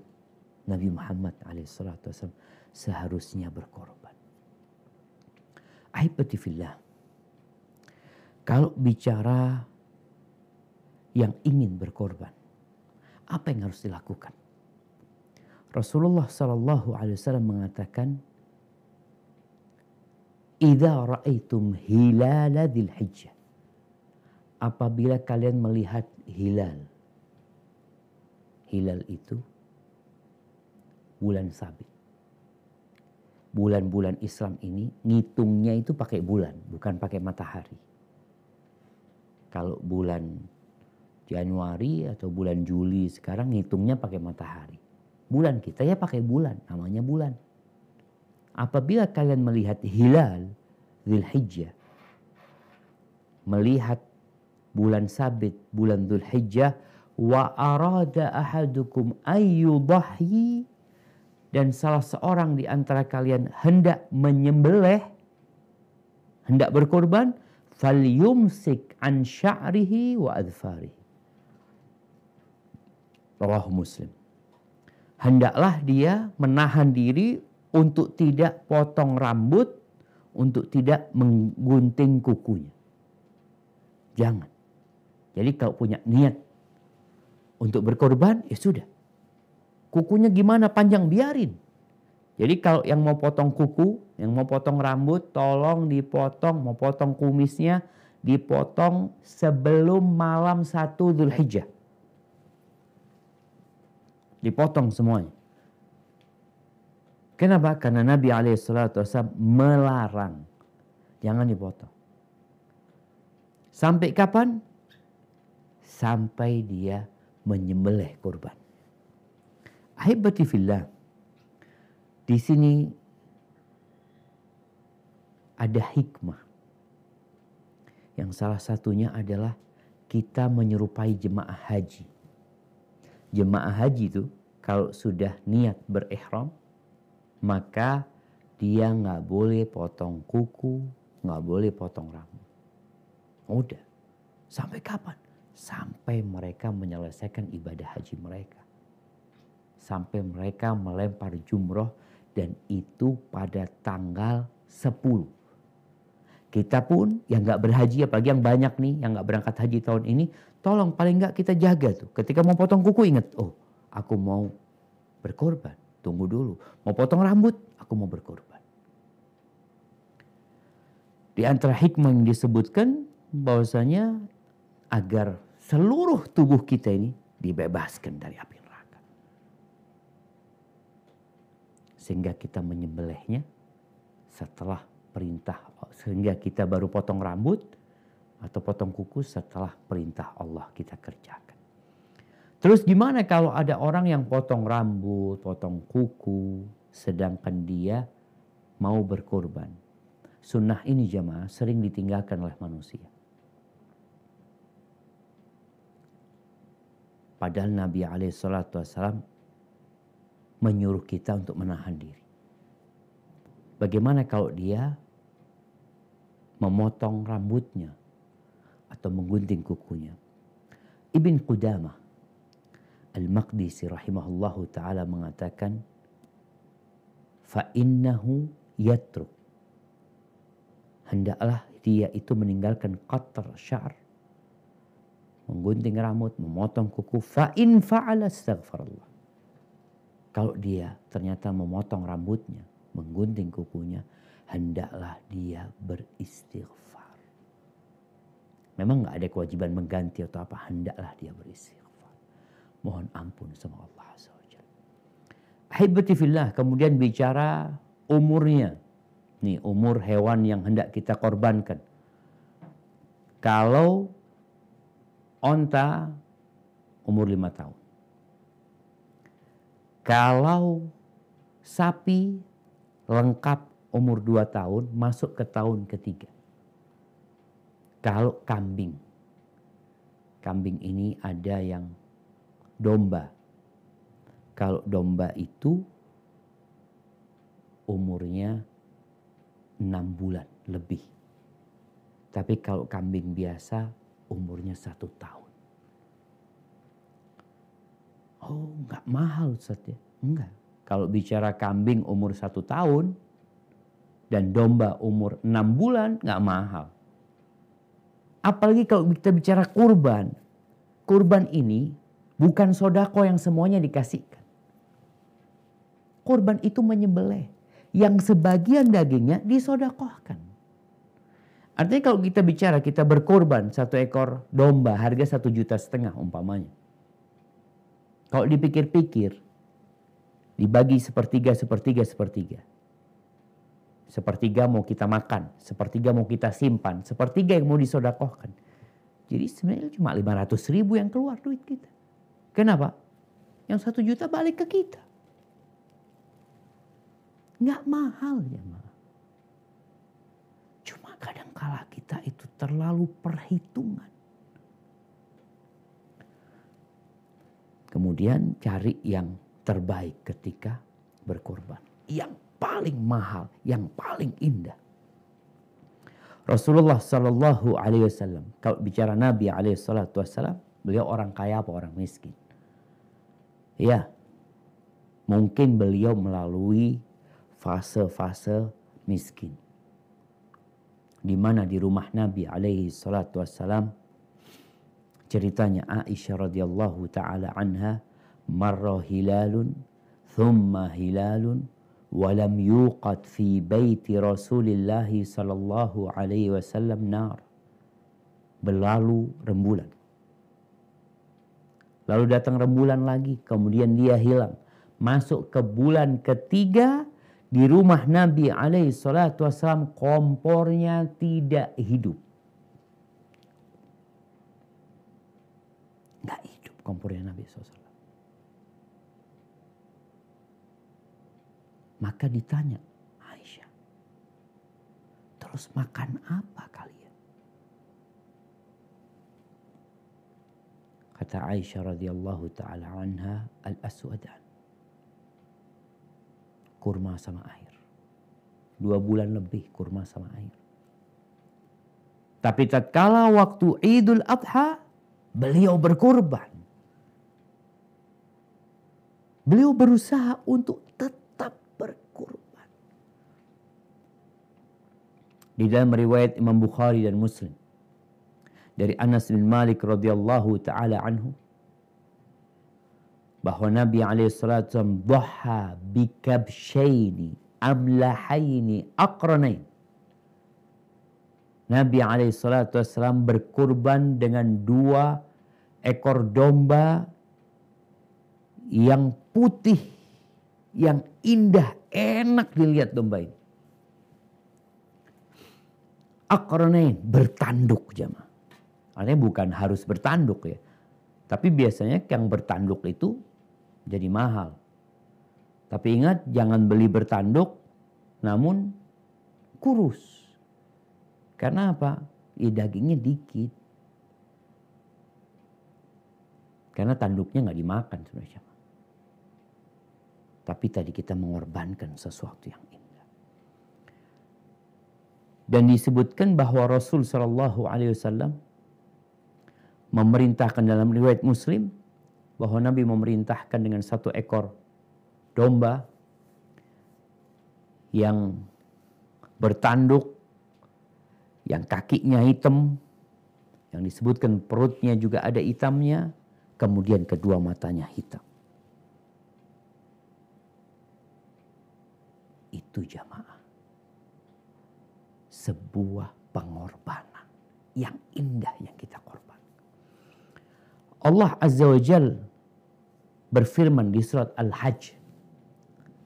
Nabi Muhammad SAW seharusnya berkorban. Ahibati fillah. Kalau bicara yang ingin berkorban, apa yang harus dilakukan? Rasulullah SAW mengatakan, "Idza ra'aitum hilala dzil hijjah." Apabila kalian melihat hilal. Hilal itu bulan sabit. Bulan-bulan Islam ini ngitungnya itu pakai bulan, bukan pakai matahari. Kalau bulan Januari atau bulan Juli sekarang ngitungnya pakai matahari. Bulan kita ya pakai bulan, namanya bulan. Apabila kalian melihat hilal Dzulhijjah, melihat bulan sabit, bulan Dzulhijjah, wa arada ahadukum ayyudahi, dan salah seorang di antara kalian hendak menyembelih, hendak berkorban, falyumsik an sya'rihi wa adfarihi. Rawahu Muslim. Hendaklah dia menahan diri untuk tidak potong rambut, untuk tidak menggunting kukunya. Jangan. Jadi kalau punya niat untuk berkorban, ya sudah. Kukunya gimana panjang, biarin. Jadi kalau yang mau potong kuku, yang mau potong rambut, tolong dipotong, mau potong kumisnya, dipotong sebelum malam 1 Dzulhijjah. Dipotong semuanya. Kenapa? Karena Nabi SAW melarang. Jangan dipotong. Sampai kapan? Sampai dia menyembelih kurban. Ahibati fillah. Di sini ada hikmah. Yang salah satunya adalah kita menyerupai jemaah haji. Jemaah haji itu kalau sudah niat berihram, maka dia nggak boleh potong kuku, nggak boleh potong rambut. Udah. Sampai kapan? Sampai mereka menyelesaikan ibadah haji mereka. Sampai mereka melempar jumroh, dan itu pada tanggal 10. Kita pun yang nggak berhaji, apalagi yang banyak nih yang nggak berangkat haji tahun ini, tolong paling nggak kita jaga tuh. Ketika mau potong kuku ingat, oh aku mau berkorban. Tunggu dulu. Mau potong rambut, aku mau berkorban. Di antara hikmah yang disebutkan bahwasanya agar seluruh tubuh kita ini dibebaskan dari api neraka. Sehingga kita menyembelihnya setelah perintah, sehingga kita baru potong rambut atau potong kuku setelah perintah Allah kita kerjakan. Terus gimana kalau ada orang yang potong rambut, potong kuku, sedangkan dia mau berkorban? Sunnah ini jemaah sering ditinggalkan oleh manusia. Padahal Nabi SAW menyuruh kita untuk menahan diri. Bagaimana kalau dia memotong rambutnya atau menggunting kukunya? Ibn Qudamah Al-Maqdisi rahimahullahu ta'ala mengatakan, fa'innahu yatruk. Hendaklah dia itu meninggalkan qatr syar, menggunting rambut, memotong kuku. Fa'in fa'ala astaghfirullah. Kalau dia ternyata memotong rambutnya, menggunting kukunya, hendaklah dia beristighfar. Memang gak ada kewajiban mengganti atau apa, hendaklah dia beristighfar. Mohon ampun sama Allah SWT. Ahibati fillah, kemudian bicara umurnya. Nih umur hewan yang hendak kita korbankan. Kalau onta umur 5 tahun. Kalau sapi lengkap umur 2 tahun masuk ke tahun ketiga. Kalau kambing. Kambing ini ada yang domba. Kalau domba itu umurnya 6 bulan lebih. Tapi kalau kambing biasa umurnya 1 tahun. Oh, nggak mahal Ustaz ya? Enggak. Kalau bicara kambing umur 1 tahun dan domba umur 6 bulan nggak mahal. Apalagi kalau kita bicara kurban. Kurban ini bukan sodako yang semuanya dikasihkan. Kurban itu menyembelih. Yang sebagian dagingnya disodakohkan. Artinya kalau kita bicara kita berkorban 1 ekor domba harga 1,5 juta umpamanya. Kalau dipikir-pikir dibagi sepertiga. Sepertiga mau kita makan, sepertiga mau kita simpan, sepertiga yang mau disodakohkan. Jadi sebenarnya cuma 500.000 yang keluar duit kita. Kenapa? Yang 1 juta balik ke kita. Nggak mahal ya malah. Cuma kadangkala kita itu terlalu perhitungan. Kemudian cari yang terbaik ketika berkorban. Yang paling mahal, yang paling indah. Rasulullah Sallallahu Alaihi Wasallam, kalau bicara Nabi Alaihi Wasallam, beliau orang kaya apa orang miskin? Ya, mungkin beliau melalui fase-fase miskin. Di mana di rumah Nabi alaihi salatu wassalam, ceritanya Aisyah radhiyallahu taala anha, marra hilalun thumma hilalun wa lam yuqad fi baiti Rasulillah sallallahu alaihi wasallam nar. Berlalu rembulan. Lalu datang rembulan lagi, kemudian dia hilang. Masuk ke bulan ketiga, di rumah Nabi alaihi salatu wassalam kompornya tidak hidup. Nggak hidup kompornya Nabi SAW. Maka ditanya Aisyah, terus makan apa kalian? Kata Aisyah radhiyallahu ta'ala anha, al-aswadan. Kurma sama air. 2 bulan lebih kurma sama air. Tapi tatkala waktu Idul Adha, beliau berkorban. Beliau berusaha untuk tetap berkorban. Di dalam riwayat Imam Bukhari dan Muslim dari Anas bin Malik radhiyallahu taala anhu, bahwa Nabi SAW dhaha bikabshaini amlahaini aqranain. Nabi SAW berkurban dengan 2 ekor domba yang putih, yang indah, enak dilihat domba ini. Aqranain, bertanduk jamaah. Artinya bukan harus bertanduk ya. Tapi biasanya yang bertanduk itu jadi mahal. Tapi ingat, jangan beli bertanduk namun kurus. Karena apa? Dagingnya dikit. Karena tanduknya nggak dimakan sebenarnya. Tapi tadi kita mengorbankan sesuatu yang indah. Dan disebutkan bahwa Rasul Shallallahu Alaihi Wasallam memerintahkan dalam riwayat Muslim bahwa Nabi memerintahkan dengan satu ekor domba yang bertanduk, yang kakinya hitam, yang disebutkan perutnya juga ada hitamnya, kemudian kedua matanya hitam. Itu jamaah, sebuah pengorbanan yang indah yang kita korban. Allah Azza wa Jal berfirman di surat Al-Hajj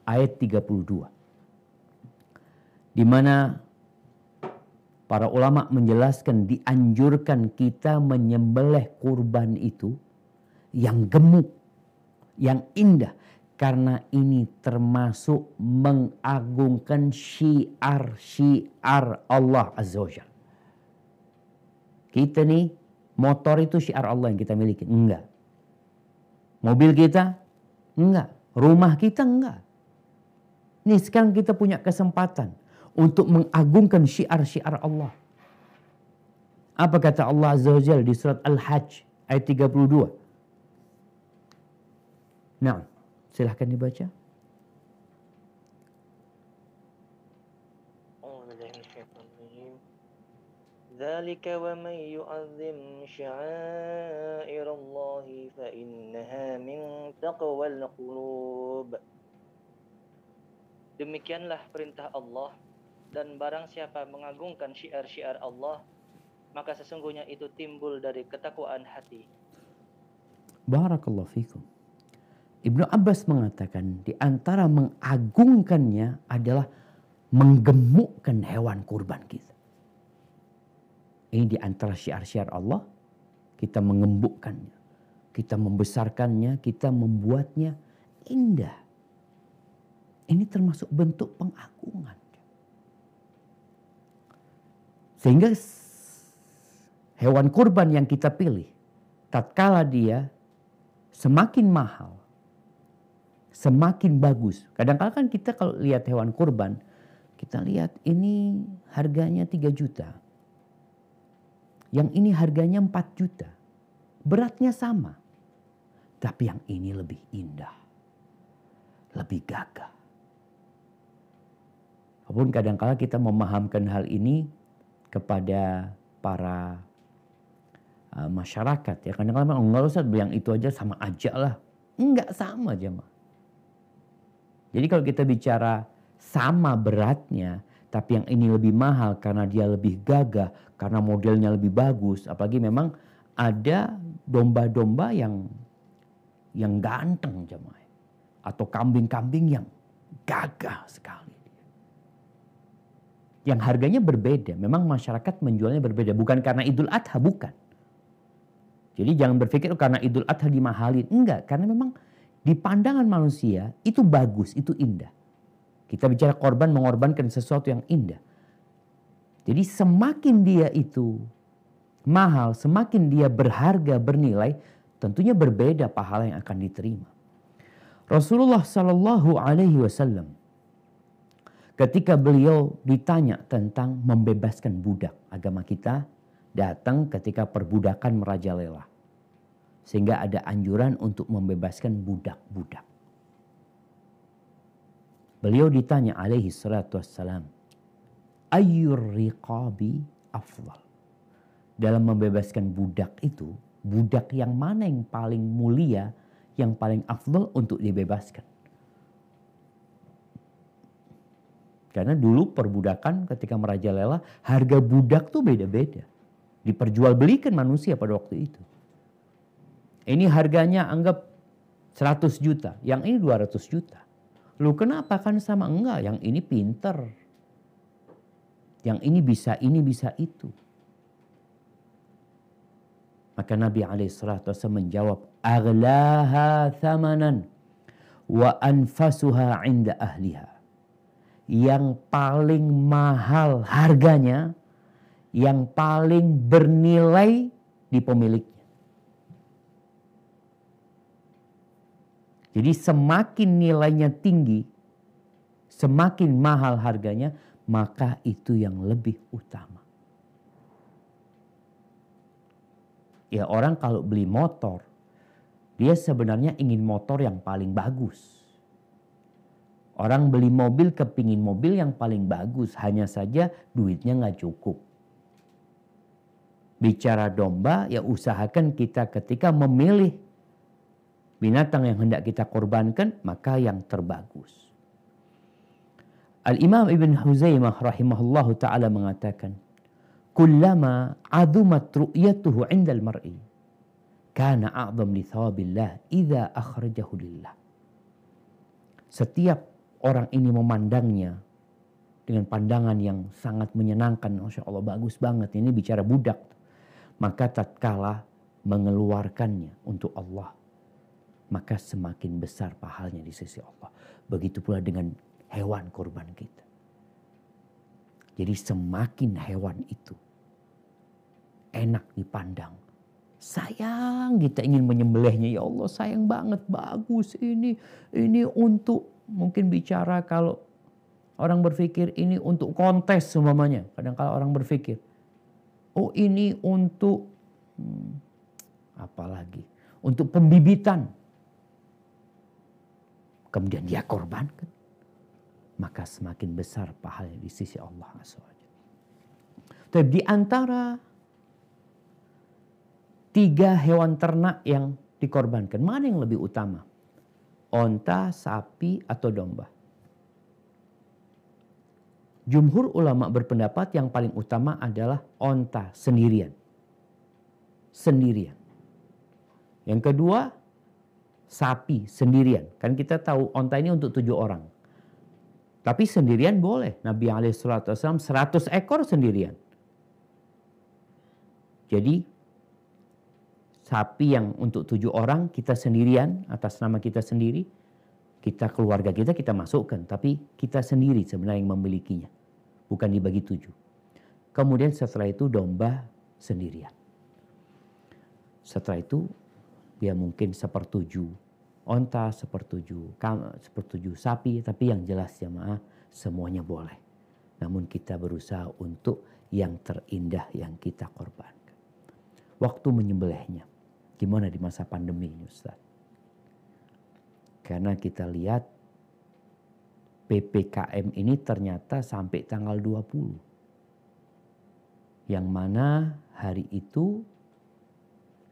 ayat 32. Di mana para ulama menjelaskan dianjurkan kita menyembelih kurban itu yang gemuk, yang indah. Karena ini termasuk mengagungkan syiar-syiar Allah Azza wa Jalla. Kita nih, motor itu syiar Allah yang kita miliki. Enggak. Mobil kita? Enggak. Rumah kita? Enggak. Nih sekarang kita punya kesempatan untuk mengagungkan syiar-syiar Allah. Apa kata Allah Azza wa Jalla di surat Al-Hajj ayat 32? Nah, silahkan dibaca. ذلك ومن يعظم شعائر الله فإنها من تقوى القلوب. Demikianlah perintah Allah, dan barang siapa mengagungkan syiar-syiar Allah, maka sesungguhnya itu timbul dari ketakwaan hati. Barakallahu fikum. Ibnu Abbas mengatakan di antara mengagungkannya adalah menggemukkan hewan kurban kita. Ini di antara syiar-syiar Allah, kita mengembukkannya, kita membesarkannya, kita membuatnya indah. Ini termasuk bentuk pengagungan. Sehingga hewan kurban yang kita pilih, tatkala dia semakin mahal, semakin bagus. Kadang-kadang kan kita kalau lihat hewan kurban, kita lihat ini harganya 3 juta. Yang ini harganya 4 juta. Beratnya sama. Tapi yang ini lebih indah. Lebih gagah. Walaupun kadang-kadang kita memahamkan hal ini kepada para masyarakat. Ya kadang-kadang enggak usah beli yang itu aja, sama aja lah. Enggak sama jemaah. Jadi kalau kita bicara sama beratnya, tapi yang ini lebih mahal karena dia lebih gagah, karena modelnya lebih bagus. Apalagi memang ada domba-domba yang ganteng jemaah. Atau kambing-kambing yang gagah sekali. Yang harganya berbeda. Memang masyarakat menjualnya berbeda. Bukan karena Idul Adha, bukan. Jadi jangan berpikir karena Idul Adha dimahalin. Enggak, karena memang di pandangan manusia itu bagus, itu indah. Kita bicara korban, mengorbankan sesuatu yang indah. Jadi semakin dia itu mahal, semakin dia berharga, bernilai, tentunya berbeda pahala yang akan diterima. Rasulullah Sallallahu Alaihi Wasallam ketika beliau ditanya tentang membebaskan budak, agama kita datang ketika perbudakan merajalela. Sehingga ada anjuran untuk membebaskan budak-budak. Beliau ditanya alaihi salatu wassalam, ayyur riqabi afdal. Dalam membebaskan budak itu, budak yang mana yang paling mulia, yang paling afdal untuk dibebaskan? Karena dulu perbudakan ketika merajalela, harga budak tuh beda-beda. Diperjualbelikan manusia pada waktu itu. Ini harganya anggap 100 juta, yang ini 200 juta. Lu kenapa kan sama? Enggak, yang ini pinter. Yang ini bisa itu. Maka Nabi SAW menjawab, aghlaha thamanan wa anfasuha inda ahliha. Yang paling mahal harganya, yang paling bernilai di pemiliknya. Jadi semakin nilainya tinggi, semakin mahal harganya, maka itu yang lebih utama. Ya, orang kalau beli motor, dia sebenarnya ingin motor yang paling bagus. Orang beli mobil kepingin mobil yang paling bagus, hanya saja duitnya nggak cukup. Bicara domba, ya usahakan kita ketika memilih binatang yang hendak kita korbankan, maka yang terbagus. Al-Imam Ibn Huzaimah rahimahullahu ta'ala mengatakan, kullama azumat ru'yatuhu indal mar'i, kana a'zam li thawabillah idza akhrajahu lillah. Setiap orang ini memandangnya dengan pandangan yang sangat menyenangkan. Masya Allah, bagus banget. Ini bicara budak. Maka tatkala mengeluarkannya untuk Allah, maka semakin besar pahalanya di sisi Allah. Begitu pula dengan hewan kurban kita. Jadi semakin hewan itu enak dipandang, sayang, kita ingin menyembelihnya. Ya Allah, sayang banget, bagus ini untuk, mungkin bicara kalau orang berpikir ini untuk kontes umpamanya. Kadang-kadang orang berpikir, oh ini untuk apalagi, untuk pembibitan. Kemudian dia korbankan, maka semakin besar pahalanya di sisi Allah SWT. Tapi di antara 3 hewan ternak yang dikorbankan, mana yang lebih utama? Onta, sapi, atau domba? Jumhur ulama berpendapat yang paling utama adalah onta sendirian. Sendirian. Yang kedua, sapi sendirian. Kan kita tahu onta ini untuk 7 orang. Tapi sendirian boleh. Nabi SAW 100 ekor sendirian. Jadi sapi yang untuk 7 orang kita sendirian, atas nama kita sendiri, kita keluarga kita masukkan. Tapi kita sendiri sebenarnya yang memilikinya. Bukan dibagi 7. Kemudian setelah itu domba sendirian. Setelah itu dia mungkin 1/7 onta, 1/7 sapi. Tapi yang jelas jamaah, semuanya boleh. Namun kita berusaha untuk yang terindah yang kita korbankan. Waktu menyembelihnya, gimana di masa pandemi ini Ustaz? Karena kita lihat PPKM ini ternyata sampai tanggal 20. Yang mana hari itu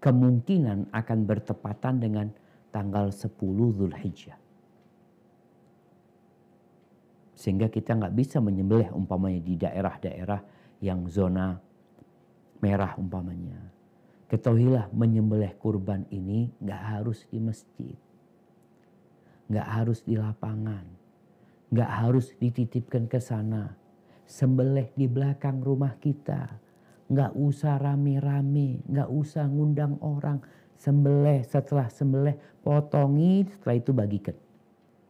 kemungkinan akan bertepatan dengan tanggal 10 Zulhijjah. Sehingga kita nggak bisa menyembelih umpamanya di daerah-daerah yang zona merah umpamanya. Ketahuilah menyembelih kurban ini nggak harus di masjid. Nggak harus di lapangan. Nggak harus dititipkan ke sana. Sembelih di belakang rumah kita. Nggak usah rame-rame. Nggak usah ngundang orang. Sembelih, setelah sembelih potongi, setelah itu bagikan.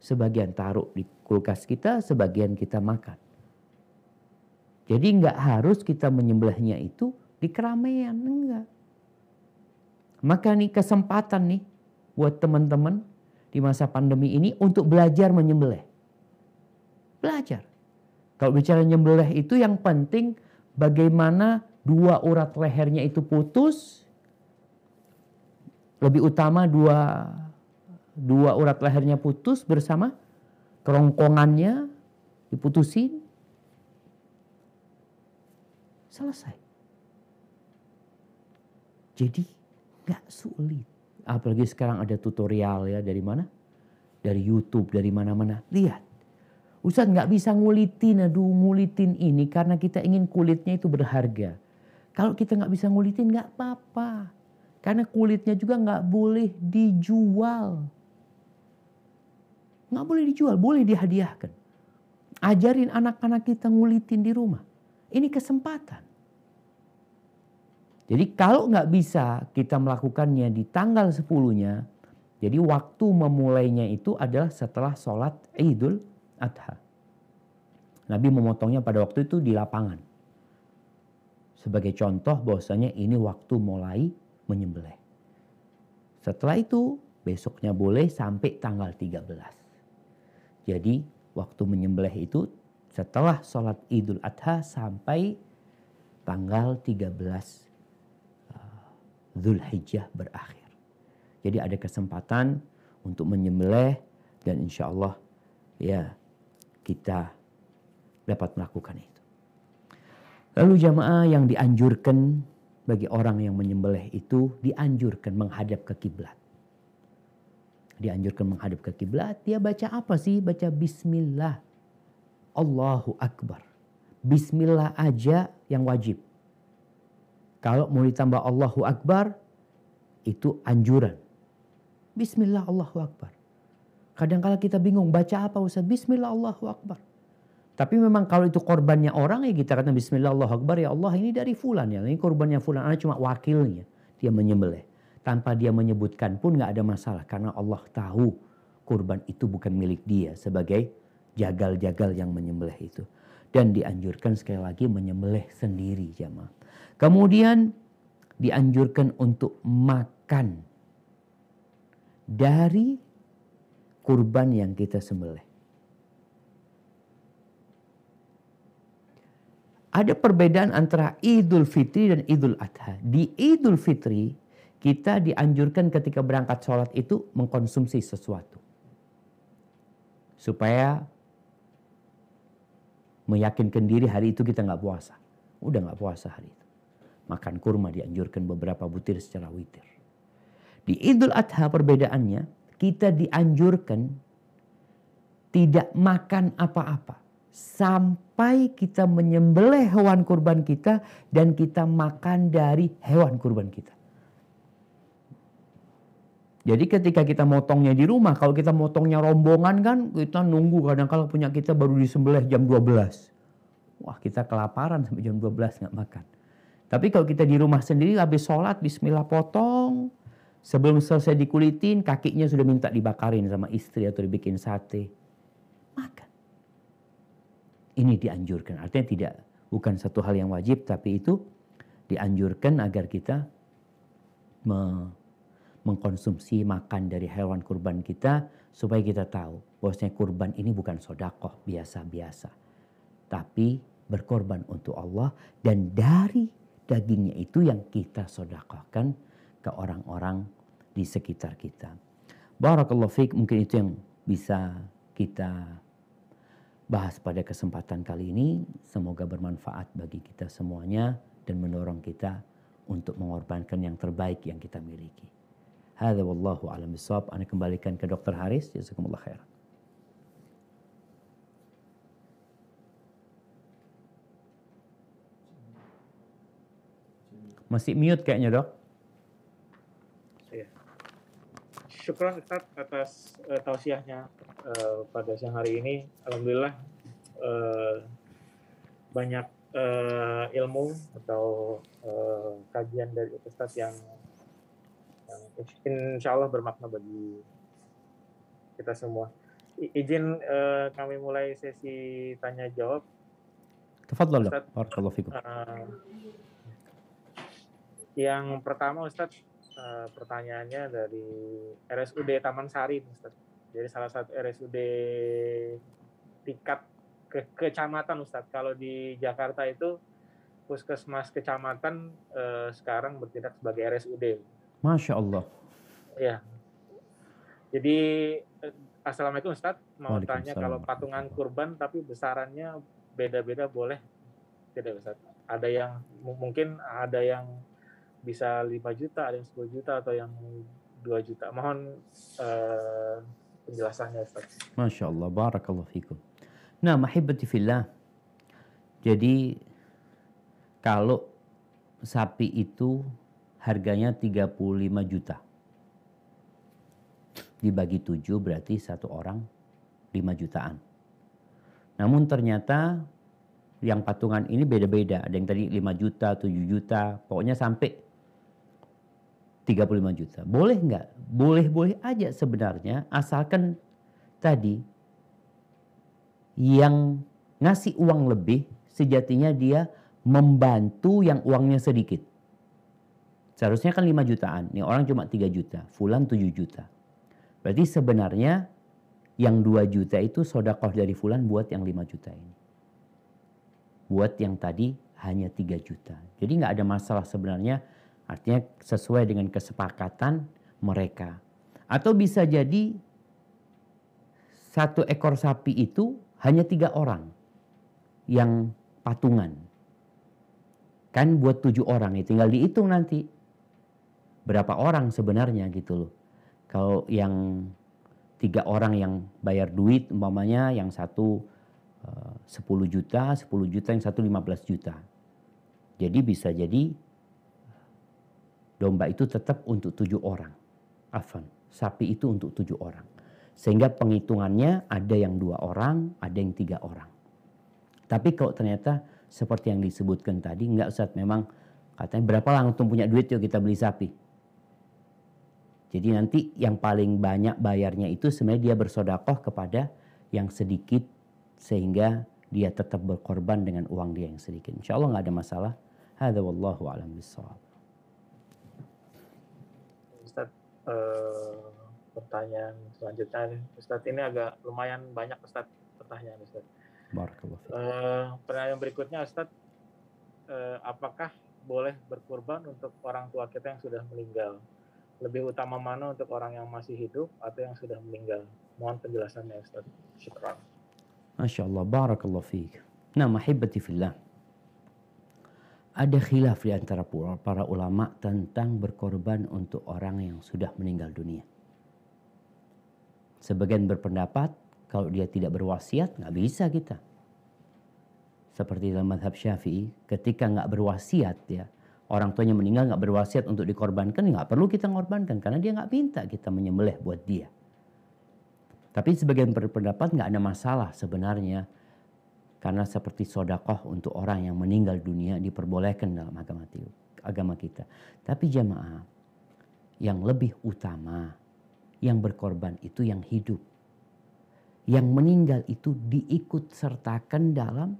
Sebagian taruh di kulkas kita, sebagian kita makan. Jadi nggak harus kita menyembelihnya itu di keramaian, enggak. Maka nih kesempatan nih buat teman-teman di masa pandemi ini untuk belajar menyembelih. Belajar. Kalau bicara menyembelih itu yang penting bagaimana 2 urat lehernya itu putus. Lebih utama dua urat lehernya putus bersama kerongkongannya diputusin. Selesai. Jadi nggak sulit. Apalagi sekarang ada tutorial ya, dari mana? Dari YouTube, dari mana-mana. Lihat. Ustaz nggak bisa ngulitin ini karena kita ingin kulitnya itu berharga. Kalau kita nggak bisa ngulitin nggak apa-apa. Karena kulitnya juga nggak boleh dijual. Nggak boleh dijual, boleh dihadiahkan. Ajarin anak-anak kita ngulitin di rumah. Ini kesempatan. Jadi kalau nggak bisa kita melakukannya di tanggal 10-nya, jadi waktu memulainya itu adalah setelah sholat Idul Adha. Nabi memotongnya pada waktu itu di lapangan. Sebagai contoh bahwasanya ini waktu mulai menyembelih. Setelah itu besoknya boleh sampai tanggal 13. Jadi waktu menyembelih itu setelah sholat Idul Adha sampai tanggal 13 Dzulhijjah berakhir. Jadi ada kesempatan untuk menyembelih dan insya Allah ya kita dapat melakukan itu. Lalu jamaah yang dianjurkan bagi orang yang menyembelih itu dianjurkan menghadap ke kiblat. Dianjurkan menghadap ke kiblat, dia baca apa sih? Baca bismillah. Allahu Akbar. Bismillah aja yang wajib. Kalau mau ditambah Allahu Akbar, itu anjuran. Bismillah Allahu Akbar. Kadang-kala kita bingung, baca apa Ustaz? Bismillah Allahu Akbar. Tapi memang kalau itu korbannya orang, ya kita kata Bismillah Allahu Akbar, ya Allah ini dari fulan ya. Ini korbannya fulan, ana cuma wakilnya. Dia menyembelih. Tanpa dia menyebutkan pun gak ada masalah. Karena Allah tahu kurban itu bukan milik dia sebagai jagal-jagal yang menyembelih itu. Dan dianjurkan sekali lagi menyembelih sendiri jamaah. Kemudian dianjurkan untuk makan dari kurban yang kita sembelih. Ada perbedaan antara Idul Fitri dan Idul Adha. Di Idul Fitri kita dianjurkan ketika berangkat sholat itu mengkonsumsi sesuatu. Supaya meyakinkan diri hari itu kita nggak puasa. Udah nggak puasa hari itu. Makan kurma dianjurkan beberapa butir secara witir. Di Idul Adha perbedaannya, kita dianjurkan tidak makan apa-apa. Sampai kita menyembelih hewan kurban kita dan kita makan dari hewan kurban kita. Jadi ketika kita motongnya di rumah, kalau kita motongnya rombongan kan kita nunggu kadang-kadang punya kita baru disembelih jam 12. Wah kita kelaparan sampai jam 12 nggak makan. Tapi kalau kita di rumah sendiri habis sholat bismillah potong. Sebelum selesai dikulitin kakinya sudah minta dibakarin sama istri atau dibikin sate. Makan. Ini dianjurkan. Artinya bukan satu hal yang wajib tapi itu dianjurkan agar kita mengkonsumsi makan dari hewan kurban kita supaya kita tahu bahwasanya kurban ini bukan sedekah biasa-biasa. Tapi berkorban untuk Allah dan dari dagingnya itu yang kita sedekahkan ke orang-orang di sekitar kita. Barakallahu fiik, mungkin itu yang bisa kita bahas pada kesempatan kali ini. Semoga bermanfaat bagi kita semuanya dan mendorong kita untuk mengorbankan yang terbaik yang kita miliki. Hadza wallahu a'lam bishawab. Ana kembalikan ke Dr. Haris. Jazakumullah khairan. Masih mute kayaknya, Dok. Ya. Syukran Ustaz atas tausiahnya pada siang hari ini. Alhamdulillah banyak ilmu atau kajian dari Ustaz yang insya Allah bermakna bagi kita semua. Izin kami mulai sesi tanya jawab. Tafadhal, Dok. Barakallahu fikum. Yang pertama Ustadz, pertanyaannya dari RSUD Taman Sari Ustadz. Jadi salah satu RSUD tingkat kecamatan Ustadz. Kalau di Jakarta itu puskesmas kecamatan sekarang bertindak sebagai RSUD. Masya Allah. Ya. Jadi Assalamualaikum Ustadz. Mau tanya kalau patungan kurban tapi besarannya beda-beda boleh tidak Ustadz? Ada yang mungkin ada yang bisa 5 juta, ada yang 10 juta, atau yang 2 juta. Mohon penjelasannya Ustaz. Masya Allah, barakallahu fikum. Nah, mahibati fillah. Jadi, kalau sapi itu harganya 35 juta. Dibagi 7 berarti satu orang 5 jutaan. Namun ternyata yang patungan ini beda-beda. Ada yang tadi 5 juta, 7 juta, pokoknya sampai 35 juta. Boleh nggak? Boleh-boleh aja sebenarnya, asalkan tadi yang ngasih uang lebih sejatinya dia membantu yang uangnya sedikit. Seharusnya kan 5 jutaan, nih orang cuma 3 juta, fulan 7 juta. Berarti sebenarnya yang 2 juta itu sedekah dari fulan buat yang 5 juta ini. Buat yang tadi hanya 3 juta. Jadi nggak ada masalah sebenarnya, artinya sesuai dengan kesepakatan mereka. Atau bisa jadi 1 ekor sapi itu hanya 3 orang yang patungan. Kan buat 7 orang, ya tinggal dihitung nanti. Berapa orang sebenarnya gitu loh. Kalau yang 3 orang yang bayar duit, umpamanya yang satu 10 juta, yang satu 15 juta. Jadi bisa jadi domba itu tetap untuk 7 orang. Afan, sapi itu untuk 7 orang. Sehingga penghitungannya ada yang 2 orang, ada yang 3 orang. Tapi kalau ternyata seperti yang disebutkan tadi, enggak Ustaz, memang katanya berapa langsung punya duit yuk kita beli sapi. Jadi nanti yang paling banyak bayarnya itu sebenarnya dia bersedekah kepada yang sedikit sehingga dia tetap berkorban dengan uang dia yang sedikit. Insya Allah nggak ada masalah. Hadza wallahu a'lam bishawab. Ustaz, pertanyaan selanjutnya, Ustaz, ini agak lumayan banyak Ustaz pertanyaan Ustaz. Barakallahu fiik. Pertanyaan berikutnya Ustaz, apakah boleh berkurban untuk orang tua kita yang sudah meninggal? Lebih utama mana untuk orang yang masih hidup atau yang sudah meninggal? Mohon penjelasannya Ustaz. Syukran. Masya Allah, barakallahu fiik. Nah, mahibati fillah. Ada khilaf di antara para ulama tentang berkorban untuk orang yang sudah meninggal dunia. Sebagian berpendapat kalau dia tidak berwasiat nggak bisa kita. Seperti dalam mazhab Syafi'i, ketika nggak berwasiat ya, orang tuanya meninggal nggak berwasiat untuk dikorbankan, nggak perlu kita ngorbankan karena dia nggak minta kita menyembelih buat dia. Tapi sebagian berpendapat nggak ada masalah sebenarnya, karena seperti sedekah untuk orang yang meninggal dunia diperbolehkan dalam agama kita. Tapi jamaah, yang lebih utama, yang berkorban itu yang hidup. Yang meninggal itu diikut sertakan dalam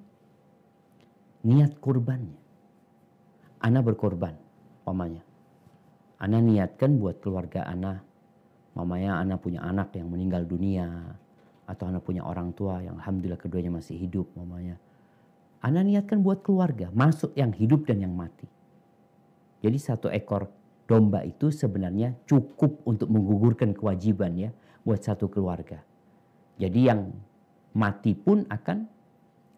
niat kurbannya. Ana berkorban, mamanya. Ana niatkan buat keluarga ana. Mamanya ana punya anak yang meninggal dunia. Atau ana punya orang tua yang alhamdulillah keduanya masih hidup, mamanya. Ana niatkan buat keluarga, masuk yang hidup dan yang mati. Jadi 1 ekor domba itu sebenarnya cukup untuk menggugurkan kewajiban ya buat 1 keluarga. Jadi yang mati pun akan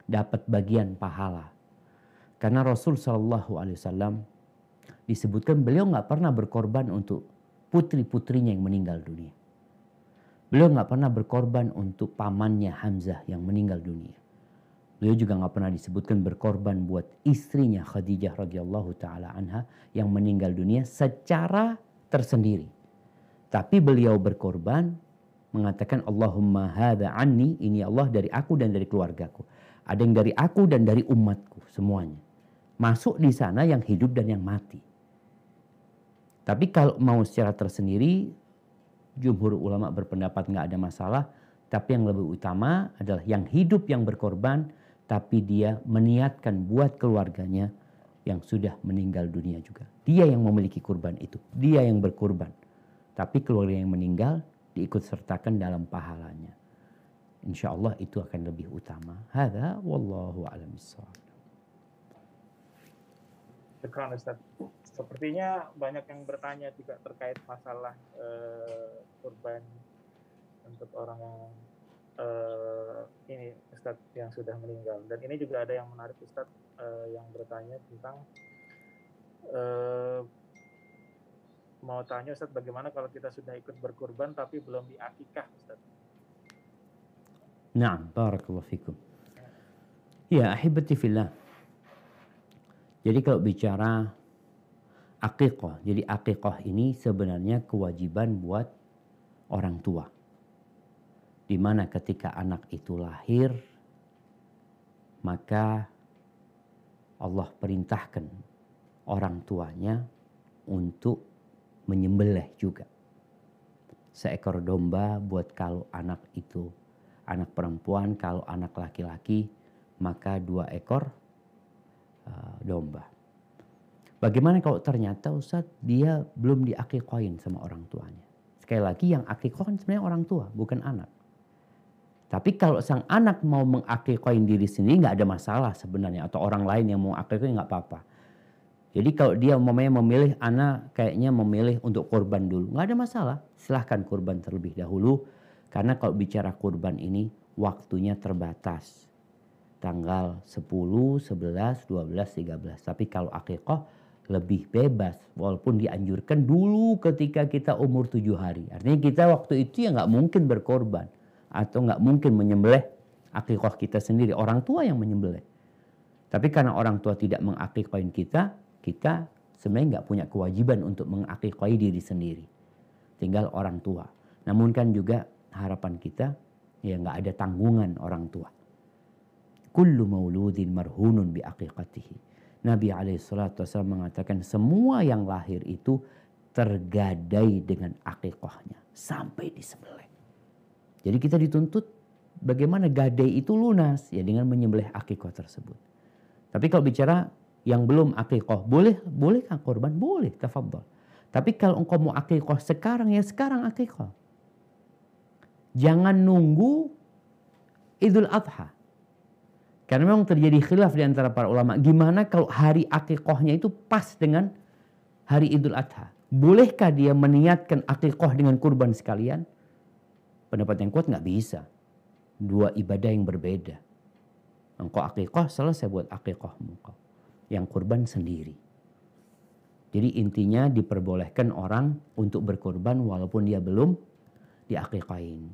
dapat bagian pahala. Karena Rasul SAW disebutkan beliau nggak pernah berkorban untuk putri-putrinya yang meninggal dunia. Beliau nggak pernah berkorban untuk pamannya Hamzah yang meninggal dunia. Beliau juga nggak pernah disebutkan berkorban buat istrinya Khadijah radhiyallahu taala anha yang meninggal dunia secara tersendiri. Tapi beliau berkorban mengatakan Allahumma hadza anni, ini Allah dari aku dan dari keluargaku. Ada yang dari aku dan dari umatku semuanya. Masuk di sana yang hidup dan yang mati. Tapi kalau mau secara tersendiri, jumhur ulama berpendapat nggak ada masalah. Tapi yang lebih utama adalah yang hidup yang berkorban, tapi dia meniatkan buat keluarganya yang sudah meninggal dunia juga. Dia yang memiliki kurban itu, dia yang berkurban. Tapi keluarga yang meninggal diikut sertakan dalam pahalanya. Insya Allah itu akan lebih utama. Hadza wallahu a'lam bishawab. Syukran Ustaz. Sepertinya banyak yang bertanya juga terkait masalah kurban untuk orang yang ini Ustaz yang sudah meninggal. Dan ini juga ada yang menarik Ustaz yang bertanya tentang mau tanya Ustaz, bagaimana kalau kita sudah ikut berkurban tapi belum diakikah Ustaz? Naam, barakallahu fikum. Ya, ahibati fillah. Jadi kalau bicara akikah, jadi akikah ini sebenarnya kewajiban buat orang tua. Di mana ketika anak itu lahir, maka Allah perintahkan orang tuanya untuk menyembelih juga seekor domba buat kalau anak itu anak perempuan, kalau anak laki-laki maka 2 ekor domba. Bagaimana kalau ternyata Ustadz dia belum diakikohin sama orang tuanya? Sekali lagi yang akikoh kan sebenarnya orang tua, bukan anak. Tapi kalau sang anak mau mengakikohin diri sendiri nggak ada masalah sebenarnya. Atau orang lain yang mau akikohin nggak apa-apa. Jadi kalau dia memilih, anak kayaknya memilih untuk kurban dulu. Nggak ada masalah, silahkan kurban terlebih dahulu. Karena kalau bicara kurban ini waktunya terbatas. Tanggal 10, 11, 12, 13. Tapi kalau akikoh lebih bebas. Walaupun dianjurkan dulu ketika kita umur 7 hari. Artinya kita waktu itu ya nggak mungkin berkorban. Atau nggak mungkin menyembelih akikoh kita sendiri. Orang tua yang menyembelih. Tapi karena orang tua tidak mengakikohin kita sebenarnya nggak punya kewajiban untuk mengakikohi diri sendiri. Tinggal orang tua. Namun kan juga harapan kita ya nggak ada tanggungan orang tua. Kullu mauludin marhunun bi aqiqatihi. Nabi alaihissalatu wassalam mengatakan semua yang lahir itu tergadai dengan akikohnya sampai disembelih. Jadi kita dituntut bagaimana gadai itu lunas ya dengan menyembelih akikoh tersebut. Tapi kalau bicara yang belum akikoh, boleh kan korban? Boleh, tafadhol. Tapi kalau engkau mau akikoh sekarang ya sekarang akikoh. Jangan nunggu Idul Adha. Karena memang terjadi khilaf di antara para ulama. Gimana kalau hari akikohnya itu pas dengan hari Idul Adha? Bolehkah dia meniatkan akikoh dengan kurban sekalian? Pendapat yang kuat nggak bisa. 2 ibadah yang berbeda. Engkau akikoh selesai buat akikohmu. Yang kurban sendiri. Jadi intinya diperbolehkan orang untuk berkurban walaupun dia belum diakikohin.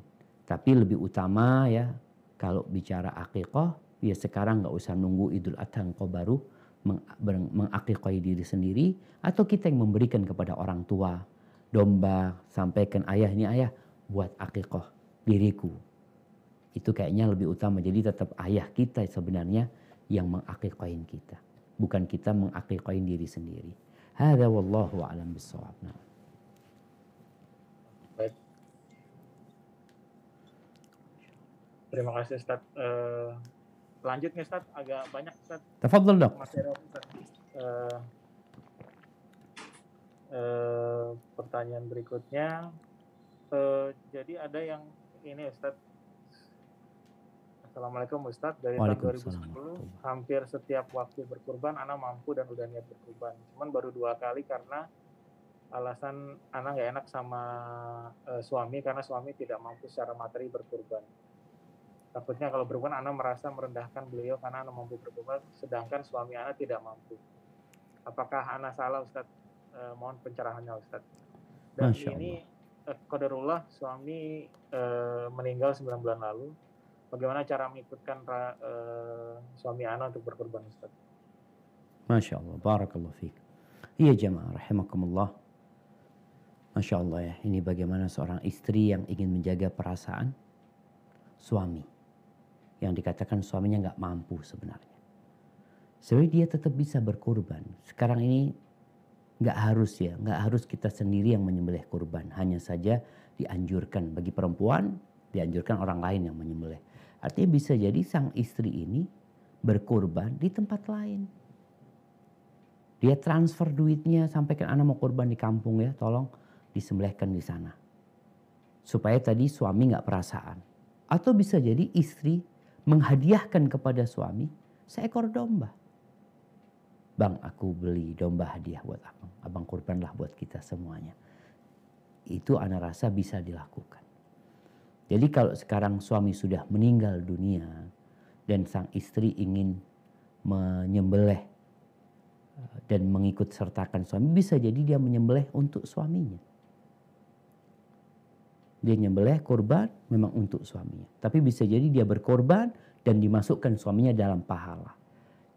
Tapi lebih utama ya kalau bicara akikoh ya sekarang nggak usah nunggu Idul Adha engkau baru mengakikohi diri sendiri. Atau kita yang memberikan kepada orang tua domba, sampaikan ayah ini ayah buat akikoh diriku. Itu kayaknya lebih utama. Jadi tetap ayah kita sebenarnya yang mengakikohin kita. Bukan kita mengakikohin diri sendiri. Hadza wallahu a'lam bissawab. Baik. Terima kasih Ustaz. Lanjut nih Ustaz, agak banyak Ustaz. Tafadhol dok. Pertanyaan berikutnya, jadi ada yang ini Ustaz. Assalamualaikum Ustaz, dari tahun 2010 hampir setiap waktu berkurban Ana mampu dan udah niat berkurban. Cuman baru 2 kali karena alasan Ana nggak enak sama suami karena suami tidak mampu secara materi berkurban. Takutnya kalau berkurban Ana merasa merendahkan beliau karena Ana mampu berkurban sedangkan suami Ana tidak mampu. Apakah Ana salah Ustaz? Mohon pencerahannya Ustaz. Dan ini qadarullah suami meninggal 9 bulan lalu. Bagaimana cara mengikutkan suami Ana untuk berkorban Ustaz? Masya Allah, barakallahu fiik. Iya jamaah, rahimakumullah. Masya Allah ya, ini bagaimana seorang istri yang ingin menjaga perasaan suami. Yang dikatakan suaminya nggak mampu sebenarnya. Sebenarnya dia tetap bisa berkorban. Sekarang ini nggak harus kita sendiri yang menyembelih kurban. Hanya saja dianjurkan bagi perempuan, dianjurkan orang lain yang menyembelih. Artinya bisa jadi sang istri ini berkurban di tempat lain. Dia transfer duitnya, sampaikan anak mau kurban di kampung ya, tolong disembelihkan di sana. Supaya tadi suami nggak perasaan. Atau bisa jadi istri menghadiahkan kepada suami seekor domba. Bang, aku beli domba hadiah buat abang. Abang kurbanlah buat kita semuanya. Itu ana rasa bisa dilakukan. Jadi kalau sekarang suami sudah meninggal dunia dan sang istri ingin menyembelih dan mengikut sertakan suami, bisa jadi dia menyembelih untuk suaminya. Dia nyembelih kurban memang untuk suaminya. Tapi bisa jadi dia berkorban dan dimasukkan suaminya dalam pahala.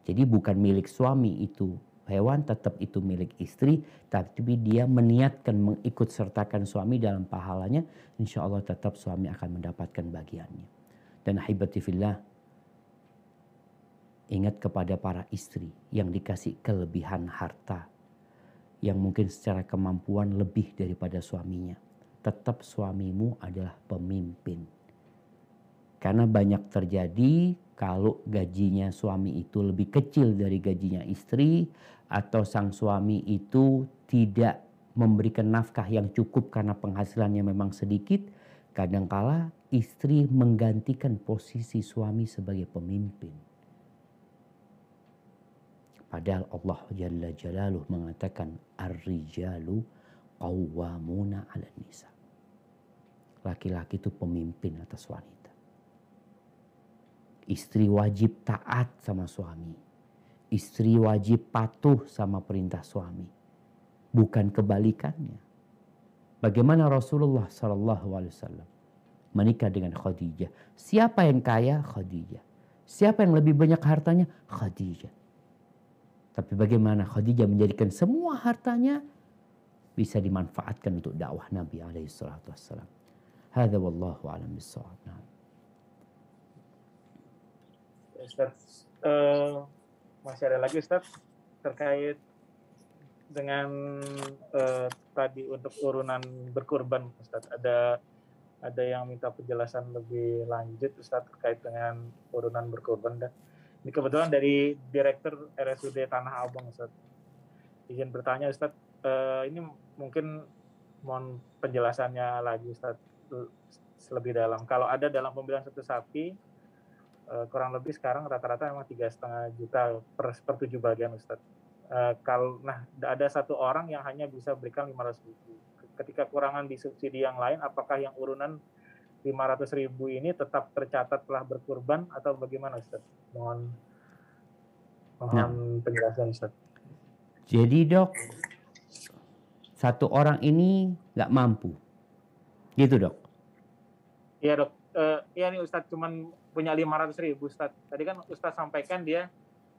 Jadi bukan milik suami itu hewan, tetap itu milik istri, tapi dia meniatkan mengikut sertakan suami dalam pahalanya, insya Allah tetap suami akan mendapatkan bagiannya. Dan ahibati fillah, Ingat kepada para istri yang dikasih kelebihan harta, yang mungkin secara kemampuan lebih daripada suaminya. Tetap suamimu adalah pemimpin. Karena banyak terjadi kalau gajinya suami itu lebih kecil dari gajinya istri, atau sang suami itu tidak memberikan nafkah yang cukup karena penghasilannya memang sedikit, kadangkala istri menggantikan posisi suami sebagai pemimpin. Padahal Allah Jalla Jalaluh mengatakan ar-rijalu qawwamuna 'alan nisa. Laki-laki itu pemimpin atas wanita. Istri wajib taat sama suami. Istri wajib patuh sama perintah suami. Bukan kebalikannya. Bagaimana Rasulullah SAW menikah dengan Khadijah. Siapa yang kaya? Khadijah. Siapa yang lebih banyak hartanya? Khadijah. Tapi bagaimana Khadijah menjadikan semua hartanya bisa dimanfaatkan untuk dakwah Nabi SAW. Hadza wallahu a'lam bissawab. Ustaz, masih ada lagi Ustaz terkait dengan tadi untuk urunan berkurban Ustaz. Ada yang minta penjelasan lebih lanjut Ustaz terkait dengan urunan berkurban. Dan ini kebetulan dari Direktur RSUD Tanah Abang Ustaz. Izin bertanya Ustaz, ini mungkin mohon penjelasannya lagi Ustaz lebih dalam. Kalau ada dalam pembelian satu sapi, kurang lebih sekarang rata-rata memang 3,5 juta per 7 bagian Ustaz. Ada satu orang yang hanya bisa berikan 500.000. Ketika kurangan di subsidi yang lain, apakah yang urunan 500.000 ini tetap tercatat telah berkurban atau bagaimana Ustaz? Mohon penjelasan Ustaz. Jadi Dok, satu orang ini nggak mampu, gitu Dok? Iya Dok, iya nih Ustaz cuman punya 500.000 Ustaz. Tadi kan Ustaz sampaikan dia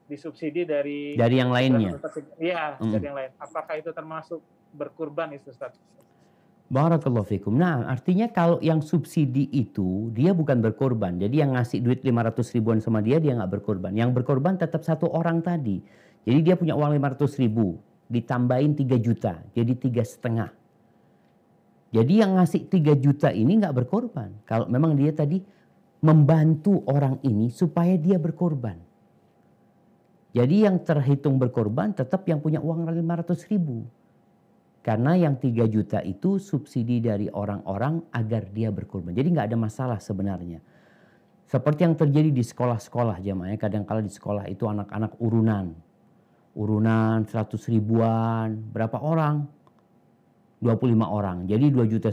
disubsidi dari yang lainnya. Iya, dari yang lain. Apakah itu termasuk berkurban itu Ustaz? Barakallahu fikum. Nah, artinya kalau yang subsidi itu dia bukan berkorban. Jadi yang ngasih duit 500 ribuan sama dia nggak berkorban. Yang berkorban tetap satu orang tadi. Jadi dia punya uang 500 ribu. Ditambahin 3 juta. Jadi 3,5. Jadi yang ngasih 3 juta ini nggak berkorban. Kalau memang dia tadi membantu orang ini supaya dia berkorban. Jadi yang terhitung berkorban tetap yang punya uang 500 ribu. Karena yang 3 juta itu subsidi dari orang-orang agar dia berkorban. Jadi nggak ada masalah sebenarnya. Seperti yang terjadi di sekolah-sekolah jamaahnya. Kadang-kala di sekolah itu anak-anak urunan. Urunan 100 ribuan. Berapa orang? 25 orang. Jadi 2,5 juta.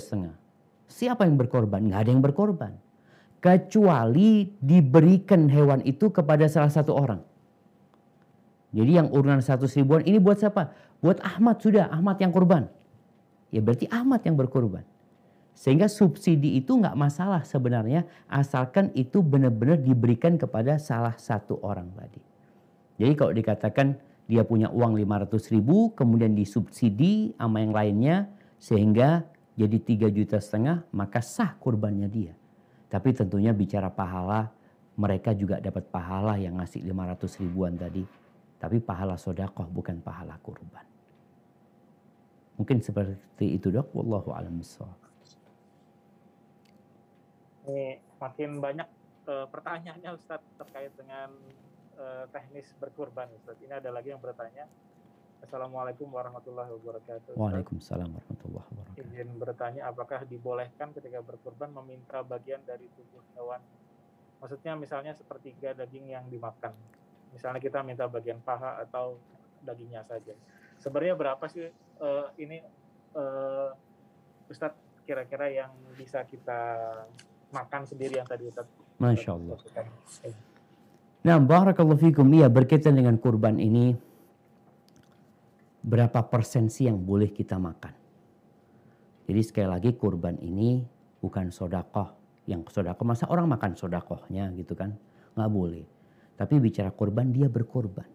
Siapa yang berkorban? Nggak ada yang berkorban. Kecuali diberikan hewan itu kepada salah satu orang. Jadi yang urunan 100 ribuan ini buat siapa? Buat Ahmad sudah, Ahmad yang korban. Ya berarti Ahmad yang berkorban. Sehingga subsidi itu nggak masalah sebenarnya asalkan itu benar-benar diberikan kepada salah satu orang tadi. Jadi kalau dikatakan dia punya uang 500 ribu kemudian disubsidi sama yang lainnya sehingga jadi 3,5 juta maka sah kurbannya dia. Tapi tentunya bicara pahala mereka juga dapat pahala yang ngasih 500 ribuan tadi. Tapi pahala sodakoh bukan pahala kurban. Mungkin seperti itu Dok. Wallahu a'lam bishawab. Ini makin banyak pertanyaannya Ustaz terkait dengan teknis berkurban Ustaz. Ini ada lagi yang bertanya. Assalamualaikum warahmatullahi wabarakatuh. Waalaikumsalam warahmatullahi wabarakatuh. Izin bertanya apakah dibolehkan ketika berkurban meminta bagian dari tubuh hewan? Maksudnya misalnya sepertiga daging yang dimakan. Misalnya kita minta bagian paha atau dagingnya saja. Sebenarnya berapa sih Ustadz kira-kira yang bisa kita makan sendiri yang tadi Ustadz? Masya Allah. Nah, barakallahu fikum. Iya, berkaitan dengan kurban ini, berapa persen sih yang boleh kita makan? Jadi sekali lagi kurban ini bukan sodakoh. Yang sodakoh, masa orang makan sodakohnya gitu kan? Nggak boleh. Tapi bicara kurban, dia berkorban.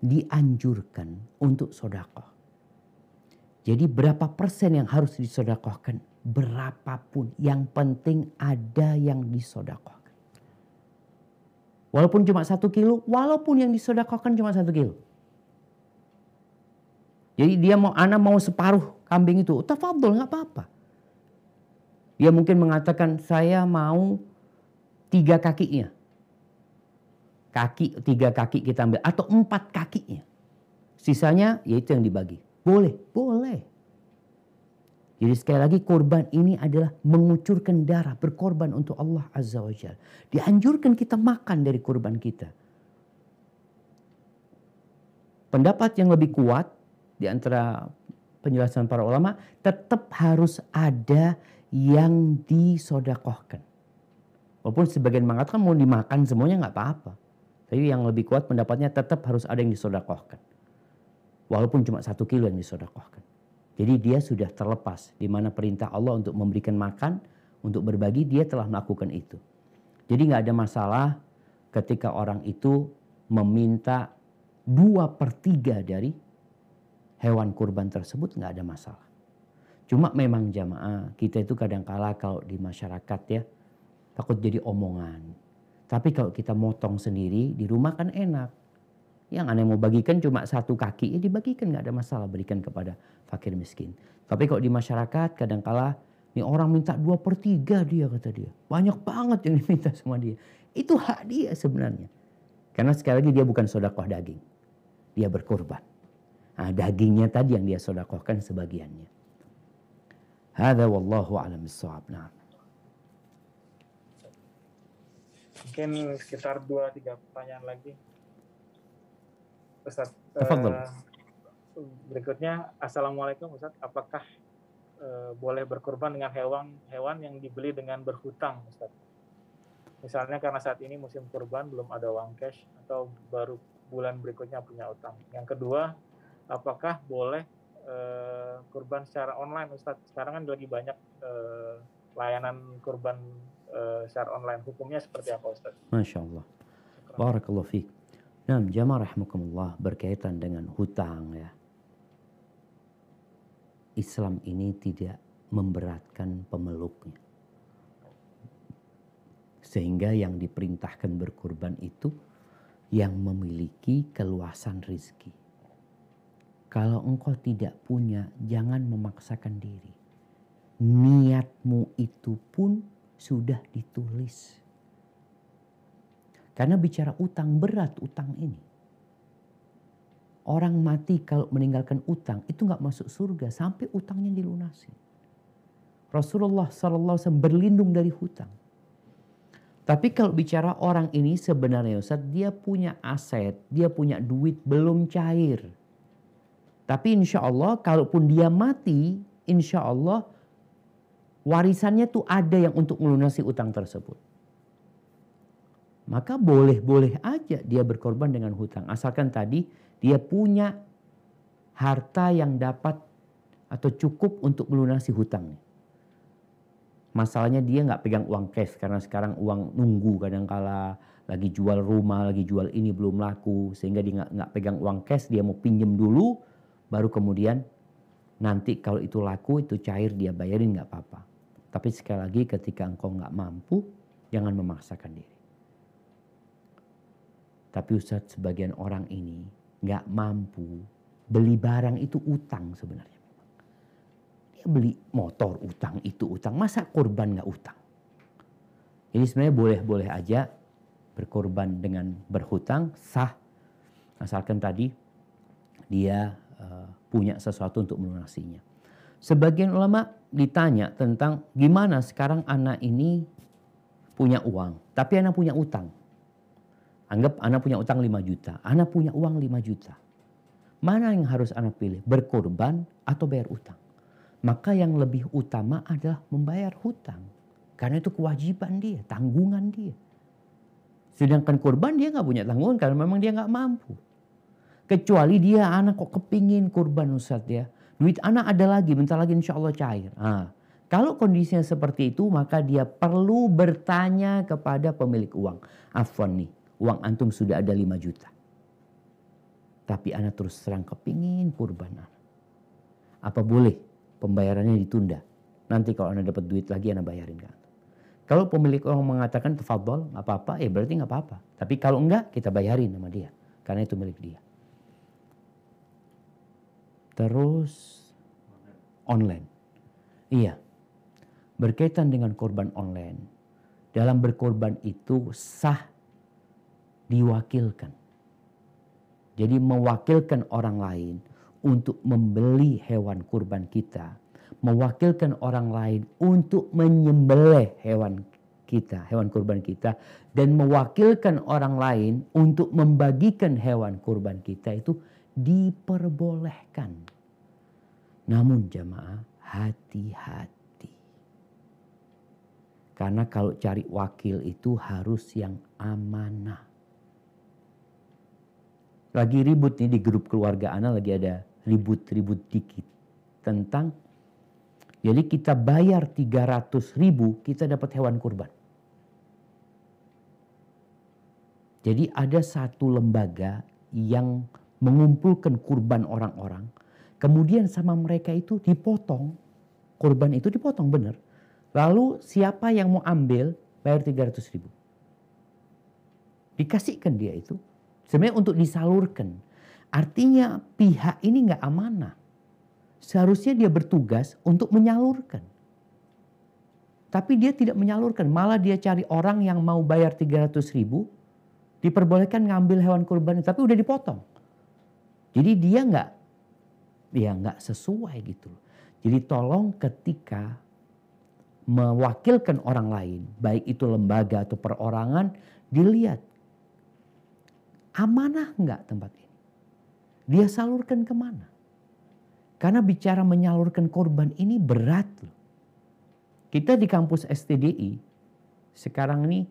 Dianjurkan untuk sodakoh. Jadi berapa persen yang harus disodakohkan? Berapapun. Yang penting ada yang disodakohkan. Walaupun cuma 1 kilo, walaupun yang disedekahkan cuma 1 kilo. Jadi dia mau separuh kambing itu, tafadhol, nggak apa-apa. Dia mungkin mengatakan saya mau 3 kakinya. 3 kaki kita ambil atau 4 kakinya. Sisanya yaitu yang dibagi. Boleh. Jadi sekali lagi korban ini adalah mengucurkan darah, berkorban untuk Allah Azza wa Jalla. Dianjurkan kita makan dari korban kita. Pendapat yang lebih kuat di antara penjelasan para ulama, tetap harus ada yang disodakohkan. Walaupun sebagian mengatakan mau dimakan semuanya nggak apa-apa. Tapi yang lebih kuat pendapatnya tetap harus ada yang disodakohkan. Walaupun cuma 1 kilo yang disodakohkan. Jadi dia sudah terlepas. Di mana perintah Allah untuk memberikan makan, untuk berbagi, dia telah melakukan itu. Jadi nggak ada masalah ketika orang itu meminta 2/3 dari hewan kurban tersebut, nggak ada masalah. Cuma memang jamaah kita itu kadang-kala kalau di masyarakat ya takut jadi omongan. Tapi kalau kita motong sendiri di rumah kan enak. Yang aneh mau bagikan cuma 1 kaki, ya dibagikan, nggak ada masalah, berikan kepada fakir miskin. Tapi kalau di masyarakat kadang-kala nih orang minta 2/3 dia, kata dia. Banyak banget yang diminta sama dia. Itu hak dia sebenarnya. Karena sekali lagi dia bukan sedekah daging. Dia berkorban. Nah, dagingnya tadi yang dia sedekahkan sebagiannya. Hadza wallahu a'lam bissawab. Nah. Mungkin sekitar 2-3 pertanyaan lagi. Ustaz, berikutnya, Assalamualaikum Ustaz, apakah boleh berkorban dengan hewan yang dibeli dengan berhutang Ustaz? Misalnya karena saat ini musim kurban belum ada uang cash atau baru bulan berikutnya punya utang. Yang kedua, apakah boleh kurban secara online Ustaz? Sekarang kan lagi banyak layanan kurban secara online. Hukumnya seperti apa Ustaz? Masya Allah. Barakallahu fiik. Nah, jamaah rahimakumullah, berkaitan dengan hutang ya. Islam ini tidak memberatkan pemeluknya. Sehingga yang diperintahkan berkurban itu yang memiliki keluasan rezeki. Kalau engkau tidak punya, jangan memaksakan diri. Niatmu itu pun sudah ditulis. Karena bicara utang, berat utang ini. Orang mati kalau meninggalkan utang itu nggak masuk surga sampai utangnya dilunasi. Rasulullah SAW berlindung dari hutang. Tapi kalau bicara orang ini sebenarnya Ustaz, dia punya aset, dia punya duit belum cair. Tapi insya Allah kalaupun dia mati, insya Allah warisannya tuh ada yang untuk melunasi utang tersebut. Maka boleh-boleh aja dia berkorban dengan hutang. Asalkan tadi dia punya harta yang dapat atau cukup untuk melunasi hutangnya. Masalahnya dia nggak pegang uang cash karena sekarang uang nunggu, kadang-kala lagi jual rumah, lagi jual ini belum laku. Sehingga dia nggak pegang uang cash, dia mau pinjem dulu. Baru kemudian nanti kalau itu laku, itu cair, dia bayarin nggak apa-apa. Tapi sekali lagi ketika engkau nggak mampu, jangan memaksakan diri. Tapi Ustadz, sebagian orang ini nggak mampu beli barang itu utang sebenarnya. Dia beli motor utang, itu utang. Masa korban nggak utang? Jadi sebenarnya boleh-boleh aja berkorban dengan berhutang, sah. Asalkan tadi dia punya sesuatu untuk melunasinya. Sebagian ulama ditanya tentang gimana sekarang anak ini punya uang, tapi anak punya utang. Anggap anak punya utang 5 juta, anak punya uang 5 juta. Mana yang harus anak pilih? Berkorban atau bayar utang? Maka yang lebih utama adalah membayar hutang. Karena itu kewajiban dia, tanggungan dia. Sedangkan kurban dia nggak punya tanggungan karena memang dia nggak mampu. Kecuali dia anak kok kepingin kurban Ustaz ya. Duit anak ada lagi, bentar lagi insya Allah cair. Kalau kondisinya seperti itu maka dia perlu bertanya kepada pemilik uang. Afwan nih. Uang antum sudah ada 5 juta. Tapi anak terus terang kepingin kurban anak. Apa boleh pembayarannya ditunda? Nanti kalau anak dapat duit lagi anak bayarin ke antum. Kalau pemilik uang mengatakan tafadhol, nggak apa-apa, berarti nggak apa-apa. Tapi kalau enggak, kita bayarin sama dia. Karena itu milik dia. Terus online. Iya. Berkaitan dengan korban online. Dalam berkorban itu sah diwakilkan. Jadi mewakilkan orang lain untuk membeli hewan kurban kita. Mewakilkan orang lain untuk menyembelih hewan kita, hewan kurban kita. Dan mewakilkan orang lain untuk membagikan hewan kurban kita itu diperbolehkan. Namun jamaah, hati-hati. Karena kalau cari wakil itu harus yang amanah. Lagi ribut nih di grup keluarga Ana, lagi ada ribut-ribut dikit. Tentang, jadi kita bayar 300.000, kita dapat hewan kurban. Jadi ada satu lembaga yang mengumpulkan kurban orang-orang. Kemudian sama mereka itu dipotong. Kurban itu dipotong benar. Lalu siapa yang mau ambil bayar 300.000. Dikasihkan dia itu. Sebenarnya untuk disalurkan. Artinya pihak ini nggak amanah. Seharusnya dia bertugas untuk menyalurkan. Tapi dia tidak menyalurkan. Malah dia cari orang yang mau bayar 300.000. Diperbolehkan ngambil hewan kurban. Tapi udah dipotong. Jadi dia nggak sesuai gitu. Jadi tolong ketika mewakilkan orang lain. Baik itu lembaga atau perorangan. Dilihat. Amanah nggak tempat ini? Dia salurkan kemana? Karena bicara menyalurkan korban ini berat loh. Kita di kampus STDI sekarang ini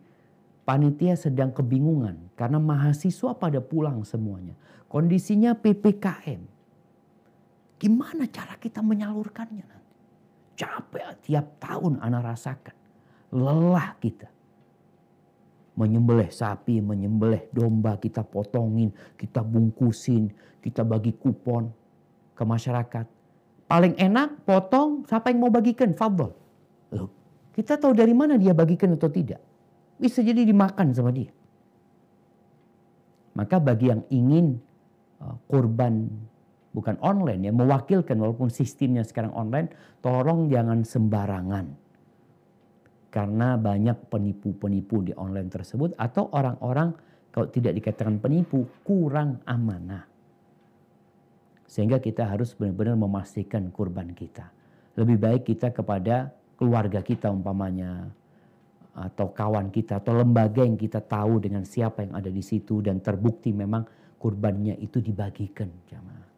panitia sedang kebingungan karena mahasiswa pada pulang semuanya. Kondisinya PPKM. Gimana cara kita menyalurkannya nanti? Capek tiap tahun Ana rasakan. Lelah kita. Menyembelih sapi, menyembelih domba, kita potongin, kita bungkusin, kita bagi kupon ke masyarakat. Paling enak potong, siapa yang mau bagikan? Fadhol. Loh, kita tahu dari mana dia bagikan atau tidak. Bisa jadi dimakan sama dia. Maka bagi yang ingin korban bukan online ya, mewakilkan walaupun sistemnya sekarang online, tolong jangan sembarangan. Karena banyak penipu-penipu di online tersebut atau orang-orang kalau tidak dikatakan penipu kurang amanah. Sehingga kita harus benar-benar memastikan kurban kita. Lebih baik kita kepada keluarga kita umpamanya atau kawan kita atau lembaga yang kita tahu dengan siapa yang ada di situ dan terbukti memang kurbannya itu dibagikan jamaah.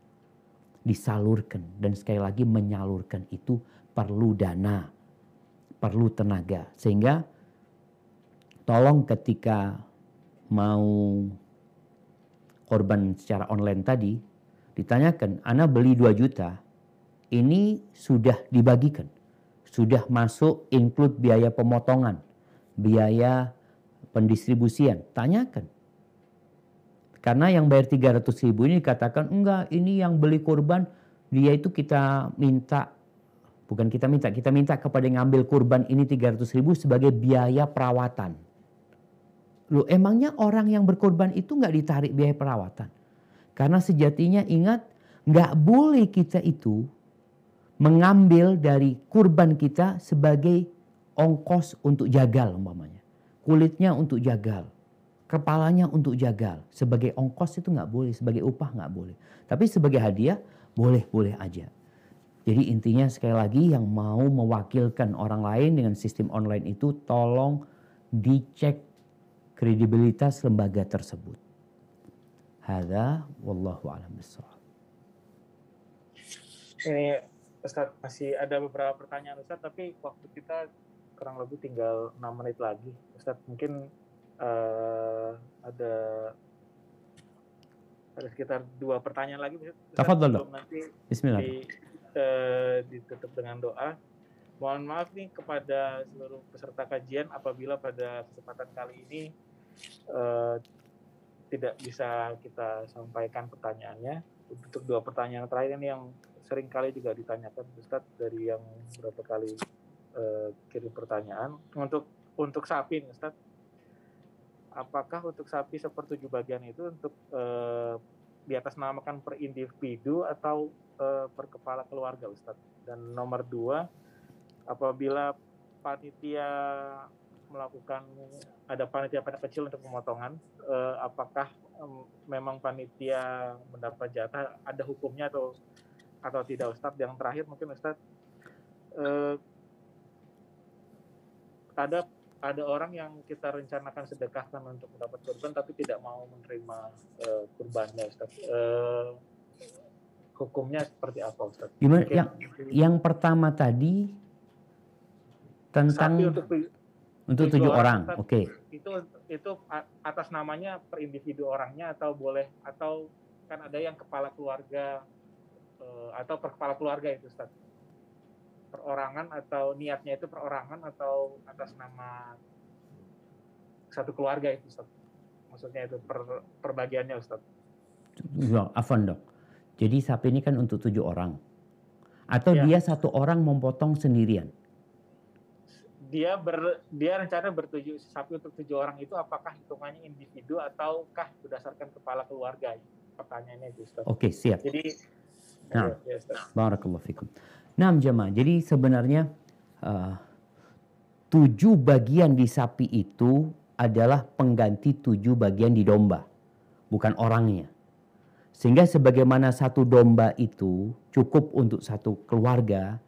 Disalurkan dan sekali lagi menyalurkan itu perlu dana. Perlu tenaga. Sehingga tolong ketika mau korban secara online tadi, ditanyakan, Ana beli 2 juta, ini sudah dibagikan. Sudah masuk include biaya pemotongan, biaya pendistribusian. Tanyakan. Karena yang bayar 300.000 ini dikatakan, enggak ini yang beli korban, dia itu kita minta kita minta kepada yang ngambil kurban ini 300.000 sebagai biaya perawatan. Loh emangnya orang yang berkorban itu nggak ditarik biaya perawatan? Karena sejatinya ingat nggak boleh kita itu mengambil dari kurban kita sebagai ongkos untuk jagal umpamanya. Kulitnya untuk jagal. Kepalanya untuk jagal. Sebagai ongkos itu nggak boleh, sebagai upah nggak boleh. Tapi sebagai hadiah boleh-boleh aja. Jadi intinya sekali lagi yang mau mewakilkan orang lain dengan sistem online itu tolong dicek kredibilitas lembaga tersebut. Hadza wallahu a'lam bishawab. Ini Ustaz masih ada beberapa pertanyaan Ustaz, tapi waktu kita kurang lebih tinggal 6 menit lagi. Ustaz mungkin ada sekitar 2 pertanyaan lagi. Tafadhol. Bismillah. Ditutup dengan doa. Mohon maaf nih kepada seluruh peserta kajian apabila pada kesempatan kali ini tidak bisa kita sampaikan pertanyaannya. Untuk 2 pertanyaan terakhir ini yang sering kali juga ditanyakan Ustadz dari yang berapa kali kirim pertanyaan. Untuk untuk sapi nih Ustaz, apakah untuk sapi sepertujuh bagian itu untuk di atas namakan per individu atau per kepala keluarga Ustaz? Dan nomor 2, apabila panitia melakukan, ada panitia kecil untuk pemotongan, apakah memang panitia mendapat jatah, ada hukumnya atau tidak Ustaz? Yang terakhir mungkin Ustaz, ada orang yang kita rencanakan sedekahkan untuk mendapat kurban tapi tidak mau menerima kurbannya Ustaz. Hukumnya seperti apa Ustaz? Gimana? Yang pertama tadi tentang untuk 7 orang. Ustaz, oke. Itu atas namanya per individu orangnya atau boleh, atau kan ada yang kepala keluarga atau per kepala keluarga itu Ustaz? Perorangan atau niatnya itu perorangan atau atas nama satu keluarga itu Ustaz? Maksudnya itu perbagiannya Ustaz? Ya, afwan dok. Jadi sapi ini kan untuk 7 orang. Atau dia satu orang memotong sendirian? Dia rencana sapi untuk 7 orang itu apakah hitungannya individu ataukah berdasarkan kepala keluarga? Pertanyaannya itu Ustaz. Oke, siap. Jadi barakallahu fikum. Nah, jemaah. Jadi sebenarnya 7 bagian di sapi itu adalah pengganti 7 bagian di domba, bukan orangnya. Sehingga sebagaimana satu domba itu cukup untuk satu keluarga,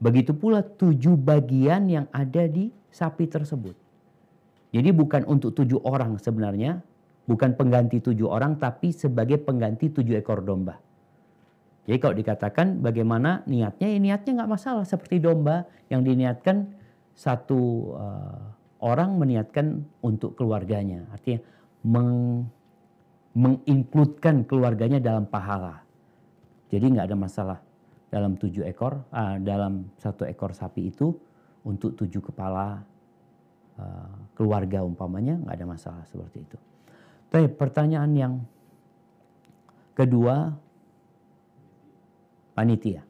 begitu pula 7 bagian yang ada di sapi tersebut. Jadi bukan untuk 7 orang sebenarnya, bukan pengganti 7 orang, tapi sebagai pengganti 7 ekor domba. Jadi kalau dikatakan bagaimana niatnya, ya niatnya nggak masalah. Seperti domba yang diniatkan satu orang meniatkan untuk keluarganya. Artinya menginkludkan keluarganya dalam pahala. Jadi nggak ada masalah dalam 7 ekor, dalam 1 ekor sapi itu untuk 7 kepala keluarga umpamanya, nggak ada masalah seperti itu. Tapi pertanyaan yang kedua, panitia.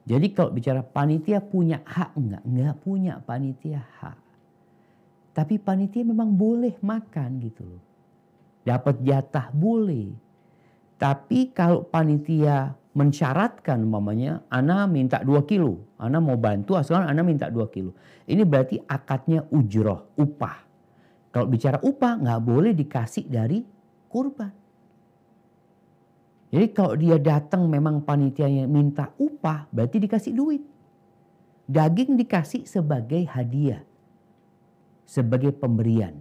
Jadi kalau bicara panitia punya hak enggak? Enggak punya panitia hak. Tapi panitia memang boleh makan gitu loh. Dapat jatah boleh. Tapi kalau panitia mensyaratkan umpamanya, ana minta 2 kilo. Ana mau bantu asalkan ana minta 2 kilo. Ini berarti akadnya ujroh, upah. Kalau bicara upah nggak boleh dikasih dari kurban. Jadi kalau dia datang memang panitianya minta upah, berarti dikasih duit. Daging dikasih sebagai hadiah. Sebagai pemberian.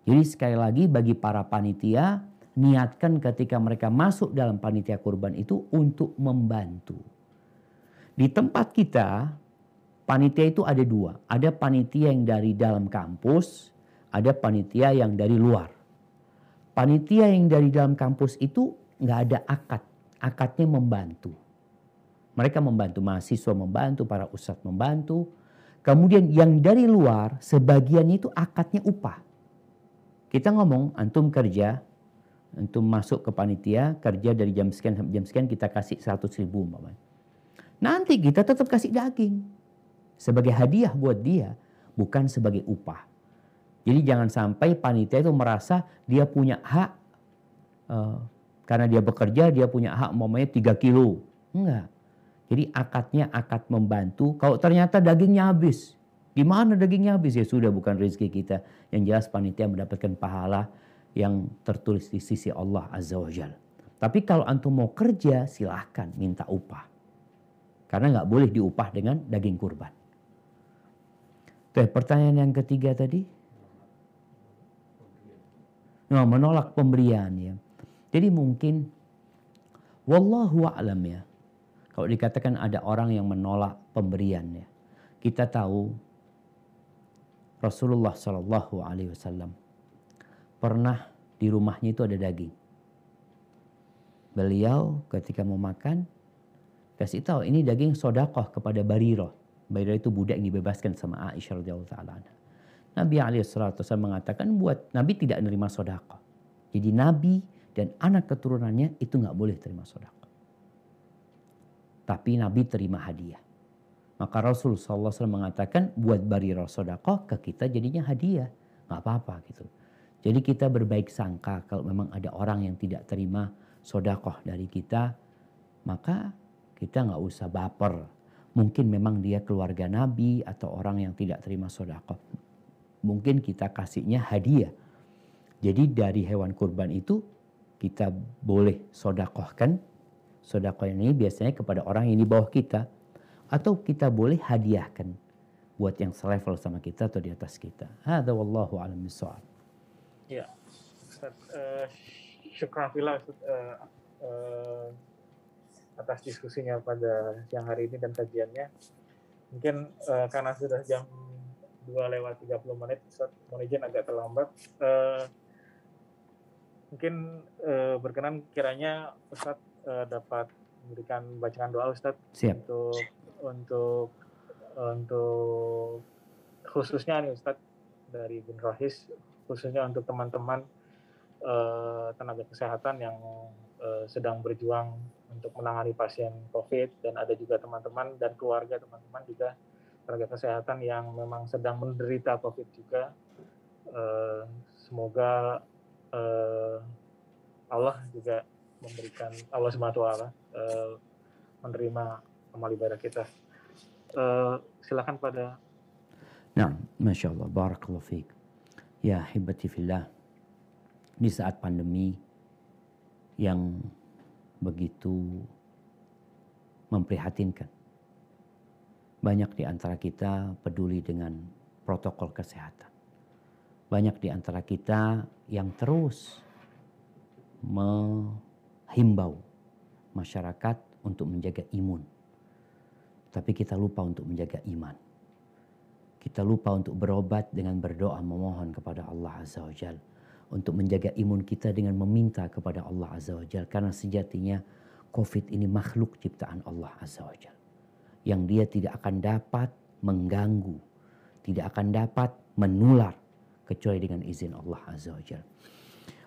Jadi sekali lagi bagi para panitia, niatkan ketika mereka masuk dalam panitia kurban itu untuk membantu. Di tempat kita, panitia itu ada 2. Ada panitia yang dari dalam kampus, ada panitia yang dari luar. Panitia yang dari dalam kampus itu nggak ada akad. Akadnya membantu. Mereka membantu, mahasiswa membantu, para ustadz membantu. Kemudian yang dari luar, sebagian itu akadnya upah. Kita ngomong, antum kerja, antum masuk ke panitia, kerja dari jam sekian sampai jam sekian, kita kasih 100.000 umpamanya. Nanti kita tetap kasih daging. Sebagai hadiah buat dia, bukan sebagai upah. Jadi jangan sampai panitia itu merasa dia punya hak, karena dia bekerja, dia punya hak umpamanya 3 kilo. Enggak. Jadi akadnya akad membantu. Kalau ternyata dagingnya habis. Gimana dagingnya habis? Ya sudah, bukan rezeki kita. Yang jelas panitia mendapatkan pahala yang tertulis di sisi Allah Azza wa Jalla. Tapi kalau antum mau kerja, silahkan minta upah. Karena nggak boleh diupah dengan daging kurban. Pertanyaan yang ketiga tadi. Nah, menolak pemberian ya. Jadi mungkin wallahu a'lam ya. Kalau dikatakan ada orang yang menolak pemberian ya. Kita tahu Rasulullah Shallallahu Alaihi Wasallam pernah di rumahnya itu ada daging. Beliau ketika mau makan kasih tahu ini daging sodakoh kepada Barirah. Barirah itu budak yang dibebaskan sama Aisyah radhiyallahu taala. Nabi alaihissalatu wasallam mengatakan buat Nabi tidak menerima sodakoh. Jadi Nabi dan anak keturunannya itu nggak boleh terima sedekah. Tapi Nabi terima hadiah. Maka Rasul SAW mengatakan buat Barirah sedekah ke kita jadinya hadiah. Nggak apa-apa gitu. Jadi kita berbaik sangka kalau memang ada orang yang tidak terima sedekah dari kita, maka kita nggak usah baper. Mungkin memang dia keluarga Nabi atau orang yang tidak terima sedekah. Mungkin kita kasihnya hadiah. Jadi dari hewan kurban itu kita boleh sedekahkan. Sedekah ini biasanya kepada orang yang di bawah kita. Atau kita boleh hadiahkan buat yang selevel sama kita atau di atas kita. Hadza wallahu a'lam bishawab. Ya, Ustaz, syukran fillah Ustaz, atas diskusinya pada siang hari ini dan kajiannya. Mungkin karena sudah jam 2:30 Ustaz, mohon izin agak terlambat. Mungkin berkenan kiranya Ustaz dapat memberikan bacaan doa Ustaz. Siap. Untuk khususnya nih Ustaz dari Bin Rohis, khususnya untuk teman-teman tenaga kesehatan yang sedang berjuang untuk menangani pasien COVID, dan ada juga teman-teman dan keluarga teman-teman juga tenaga kesehatan yang memang sedang menderita COVID juga. Semoga Allah juga memberikan, Allah SWT menerima amal ibadah kita. Silakan pada. Nah, Masya Allah, Barakallahu fiik. Ya hibati fillah, di saat pandemi yang begitu memprihatinkan, banyak di antara kita peduli dengan protokol kesehatan. Banyak di antara kita yang terus menghimbau masyarakat untuk menjaga imun. Tapi kita lupa untuk menjaga iman. Kita lupa untuk berobat dengan berdoa memohon kepada Allah Azza wa Jal. Untuk menjaga imun kita dengan meminta kepada Allah Azza wa Jal. Karena sejatinya COVID ini makhluk ciptaan Allah Azza wa Jal. Yang dia tidak akan dapat mengganggu. Tidak akan dapat menular. Kecuali dengan izin Allah Azza wa Jal.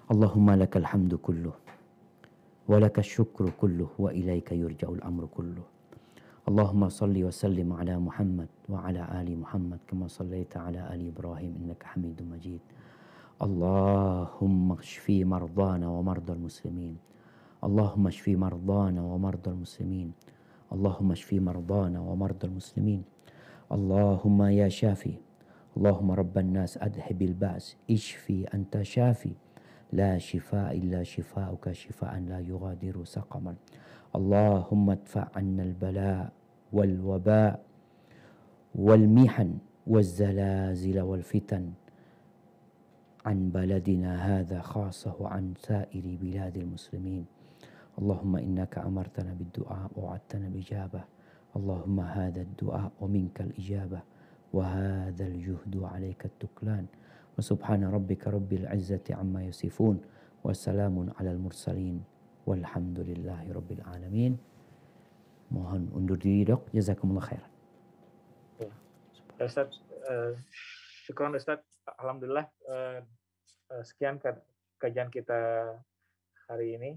Allahumma lakal hamdu kulluh. Walaka syukru kulluh. Wa ilaika yurja'ul amru kulluh. اللهم صل وسلم على محمد وعلى آل محمد كما صليت على آل إبراهيم إنك حميد مجيد اللهم اشف مرضانا ومرضى المسلمين اللهم اشف مرضانا ومرضى المسلمين اللهم اشف مرضانا ومرضى المسلمين اللهم يا شافي اللهم رب الناس أذهب البأس اشفي أنت شافي لا شفاء إلا شفاؤك شفاء لا يغادر سقما اللهم ادفع عنا البلاء والوباء والمحن والزلازل والفتن عن بلدنا هذا خاصة وعن سائر بلاد المسلمين اللهم إنك أمرتنا بالدعاء ووعدتنا بإجابة اللهم هذا الدعاء ومنك الإجابة وهذا الجهد عليك التكلان وسبحان ربك رب العزة عما يصفون وسلام على المرسلين walhamdulillahi rabbil alamin. Mohon undur diri dok, jazakumullah khairan. Ustaz, syukran Ustaz. Alhamdulillah, sekian kajian kita hari ini.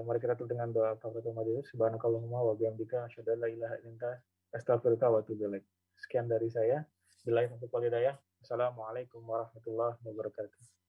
Mari kita tutup dengan doa kafaratul majelis. Subhanakallahumma wa bihamdika asyhadu an la ilaha illa anta astaghfiruka wa atubu ilaik. Sekian dari saya. Billahi taufiq wal hidayah. Assalamualaikum warahmatullahi wabarakatuh.